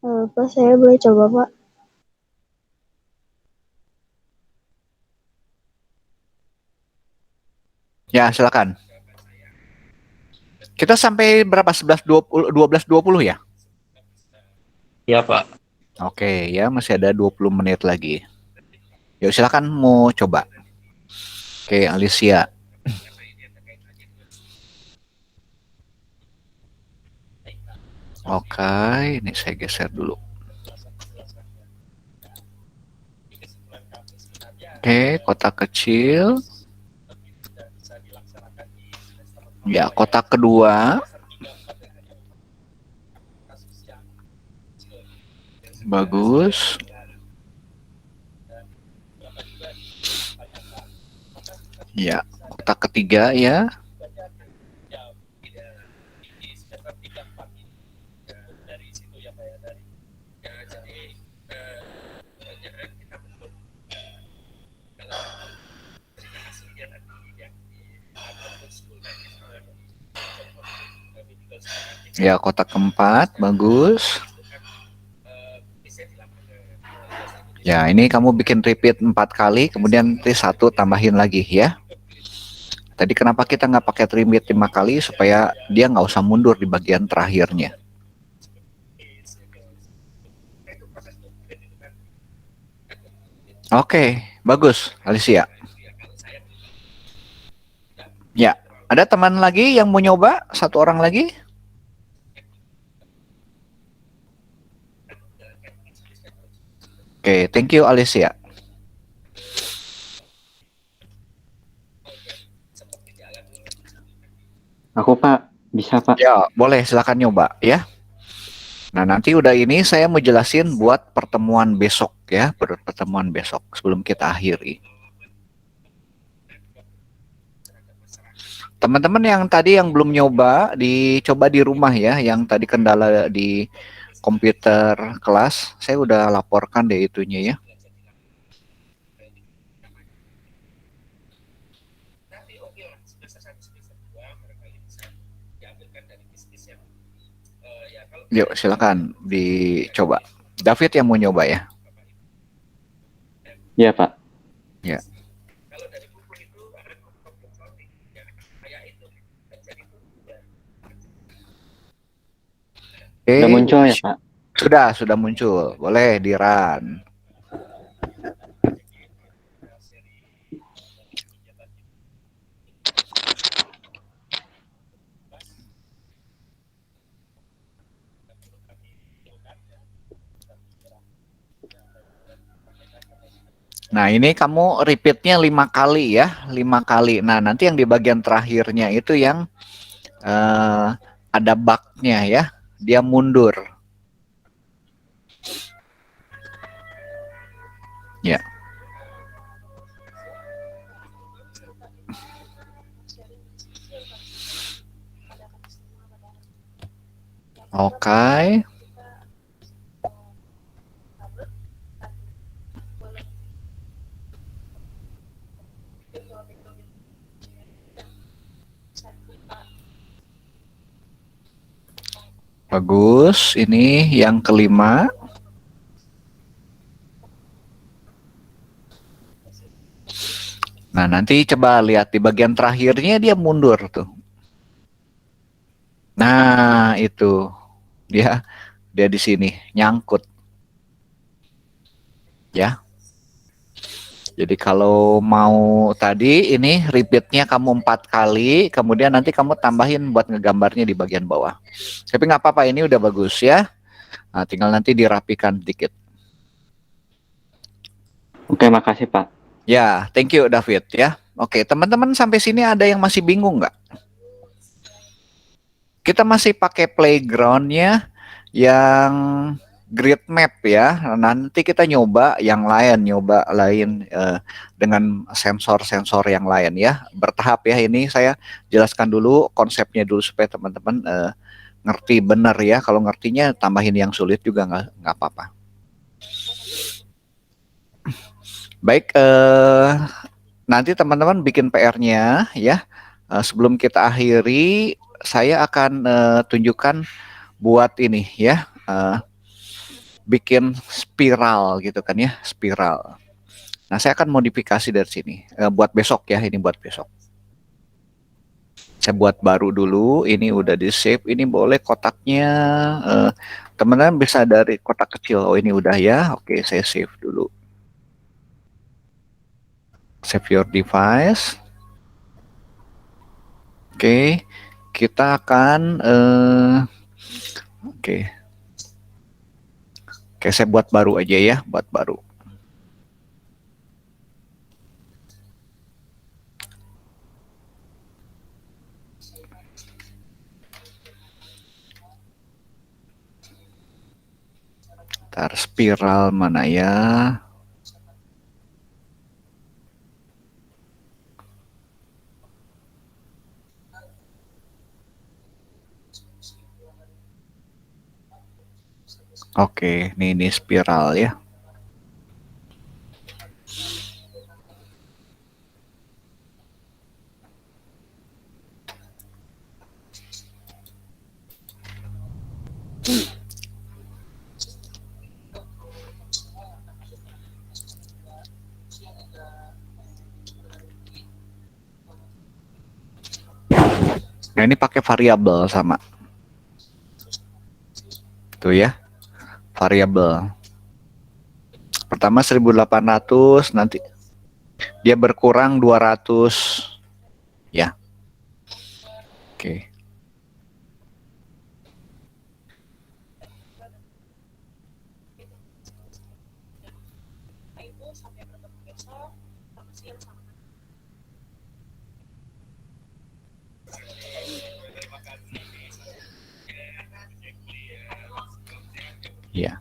Pak, saya boleh coba, Pak? Ya, silakan. Kita sampai berapa? 11.20, 12.20 ya? Iya, Pak. Oke, ya masih ada 20 menit lagi. Yuk silakan mau coba. Oke, Alicia. Oke, ini saya geser dulu. Oke, kotak kecil. Ya, kotak kedua. Bagus. Ya, kotak ketiga ya. Ya, kotak keempat, bagus. Ya, ini kamu bikin repeat 4 kali, kemudian nanti 1 tambahin lagi ya. Tadi kenapa kita nggak pakai repeat 5 kali, supaya dia nggak usah mundur di bagian terakhirnya. Oke, bagus, Alicia. Ya, ada teman lagi yang mau nyoba? 1 orang lagi? Oke, thank you Alicia. Aku Pak, bisa Pak. Ya, boleh silakan nyoba ya. Nah, nanti udah ini saya mau jelasin buat pertemuan besok ya, pertemuan besok sebelum kita akhiri. Teman-teman yang tadi yang belum nyoba, dicoba di rumah ya, yang tadi kendala di komputer kelas, saya udah laporkan deh itunya ya. Yuk, silakan dicoba. David yang mau nyoba ya. Iya Pak. Ya. Udah muncul ya Pak? Sudah muncul. Boleh di-run. Nah, ini kamu repeatnya 5 kali ya, 5 kali. Nah, nanti yang di bagian terakhirnya itu yang ada bug-nya ya, dia mundur. Ya. Oke. Bagus, ini yang kelima. Nah, nanti coba lihat di bagian terakhirnya dia mundur tuh. Nah, itu. Dia di sini nyangkut. Ya. Jadi kalau mau tadi ini repeatnya kamu 4 kali, kemudian nanti kamu tambahin buat ngegambarnya di bagian bawah. Tapi nggak apa-apa, ini udah bagus ya. Nah, tinggal nanti dirapikan dikit. Oke, makasih Pak. Ya, thank you David ya. Oke, teman-teman sampai sini ada yang masih bingung nggak? Kita masih pakai playgroundnya yang grid map ya. Nanti kita nyoba yang lain, dengan sensor-sensor yang lain ya. Bertahap ya, ini saya jelaskan dulu konsepnya dulu supaya teman-teman ngerti benar ya. Kalau ngertinya tambahin yang sulit juga nggak apa-apa. Baik, nanti teman-teman bikin PR-nya ya. Sebelum kita akhiri, saya akan tunjukkan buat ini ya. Bikin spiral gitu kan ya, spiral. Nah, saya akan modifikasi dari sini buat besok ya, ini buat besok. Saya buat baru dulu. Ini udah di save. Ini boleh kotaknya. Teman-teman bisa dari kotak kecil. Oh, ini udah ya. Oke, saya save dulu. Save your device. Oke, kita akan oke. Oke, saya buat baru aja ya, buat baru. Ntar spiral mana ya? Oke, ini spiral ya. Nah, ini pakai variabel sama. Tuh ya, variabel. Pertama 1800, nanti dia berkurang 200 ya. Oke. Ya.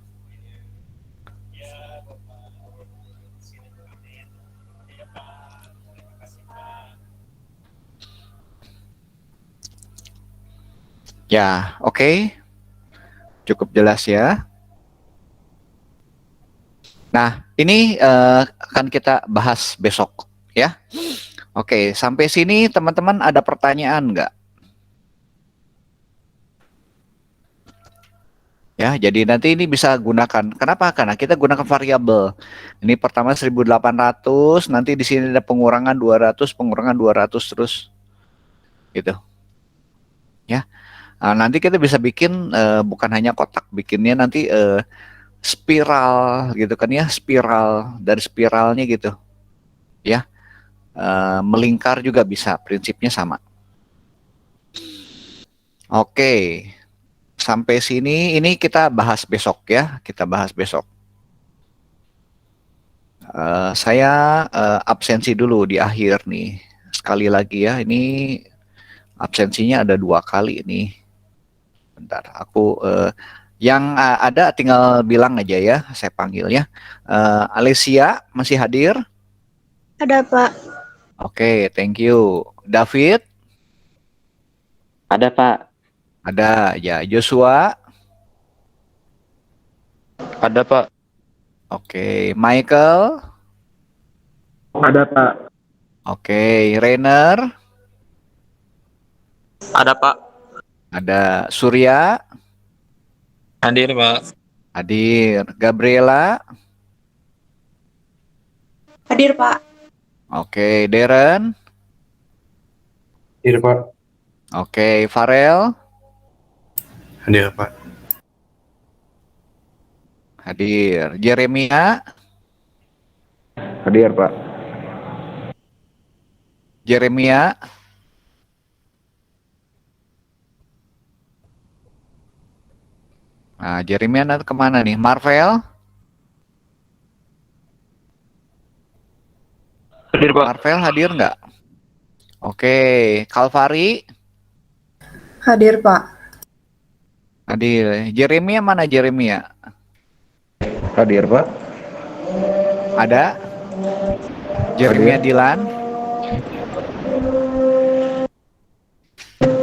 Ya, oke. Cukup jelas ya. Nah, ini akan kita bahas besok ya. Oke, sampai sini teman-teman ada pertanyaan nggak? Ya, jadi nanti ini bisa gunakan. Kenapa? Karena kita gunakan variabel. Ini pertama 1800, nanti di sini ada pengurangan 200 terus. Gitu. Ya. Nah, nanti kita bisa bikin bukan hanya kotak, bikinnya nanti spiral gitu kan ya, spiral dari spiralnya gitu. Ya. Melingkar juga bisa, prinsipnya sama. Oke. Sampai sini ini kita bahas besok ya, kita bahas besok. Saya absensi dulu di akhir nih. Sekali lagi ya, ini absensinya ada 2 kali nih. Bentar, aku yang ada tinggal bilang aja ya, saya panggil ya. Alicia masih hadir? Ada, Pak. Oke, thank you. David? Ada, Pak. Ada ya. Joshua? Ada Pak. Oke, Michael? Ada Pak. Oke, Rainer? Ada Pak. Ada Surya? Hadir Pak. Hadir. Gabriela? Hadir, Pak. Oke, Darren? Hadir Pak. Oke, Farel? Hadir Pak. Hadir. Jeremia? Hadir Pak. Jeremia? Nah, Jeremia nanti kemana nih? Marvel? Hadir Pak. Marvel hadir nggak? Oke, Kalvari? Hadir, Pak. Hadir. Jeremia mana Jeremia? Hadir Pak. Ada? Jeremia Dilan?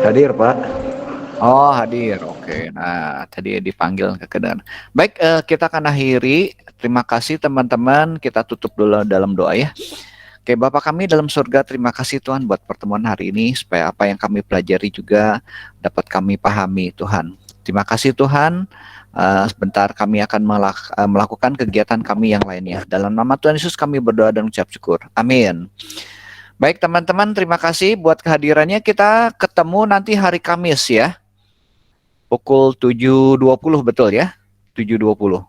Hadir Pak. Oh, hadir. Oke. Nah, tadi dipanggil kekedengaran. Baik, kita akan akhiri. Terima kasih teman-teman. Kita tutup dulu dalam doa ya. Oke, Bapa kami dalam surga, terima kasih Tuhan buat pertemuan hari ini, supaya apa yang kami pelajari juga dapat kami pahami Tuhan. Terima kasih Tuhan. Sebentar kami akan melakukan kegiatan kami yang lainnya. Dalam nama Tuhan Yesus kami berdoa dan ucap syukur. Amin. Baik teman-teman, terima kasih buat kehadirannya. Kita ketemu nanti hari Kamis ya. Pukul 7.20 betul ya? 7.20.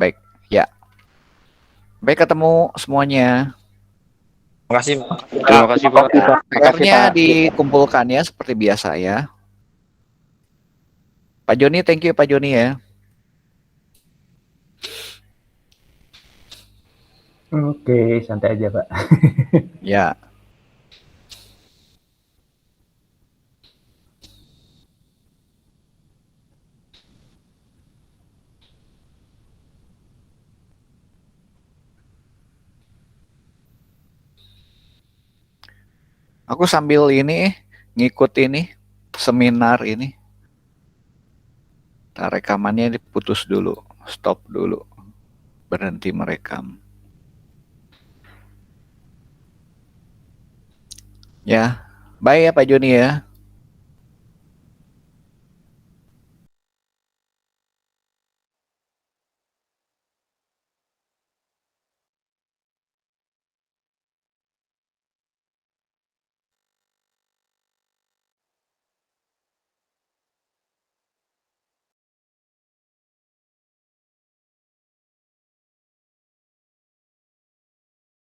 Baik, ya. Baik, ketemu semuanya. Makasih. Terima kasih Pak. PR-nya dikumpulkan ya seperti biasa ya. Pak Joni, thank you Pak Joni ya. Oke, santai aja, Pak. Ya. Aku sambil ini ngikut ini seminar ini. Rekamannya diputus dulu, stop dulu, berhenti merekam. Ya, bye ya Pak Joni ya.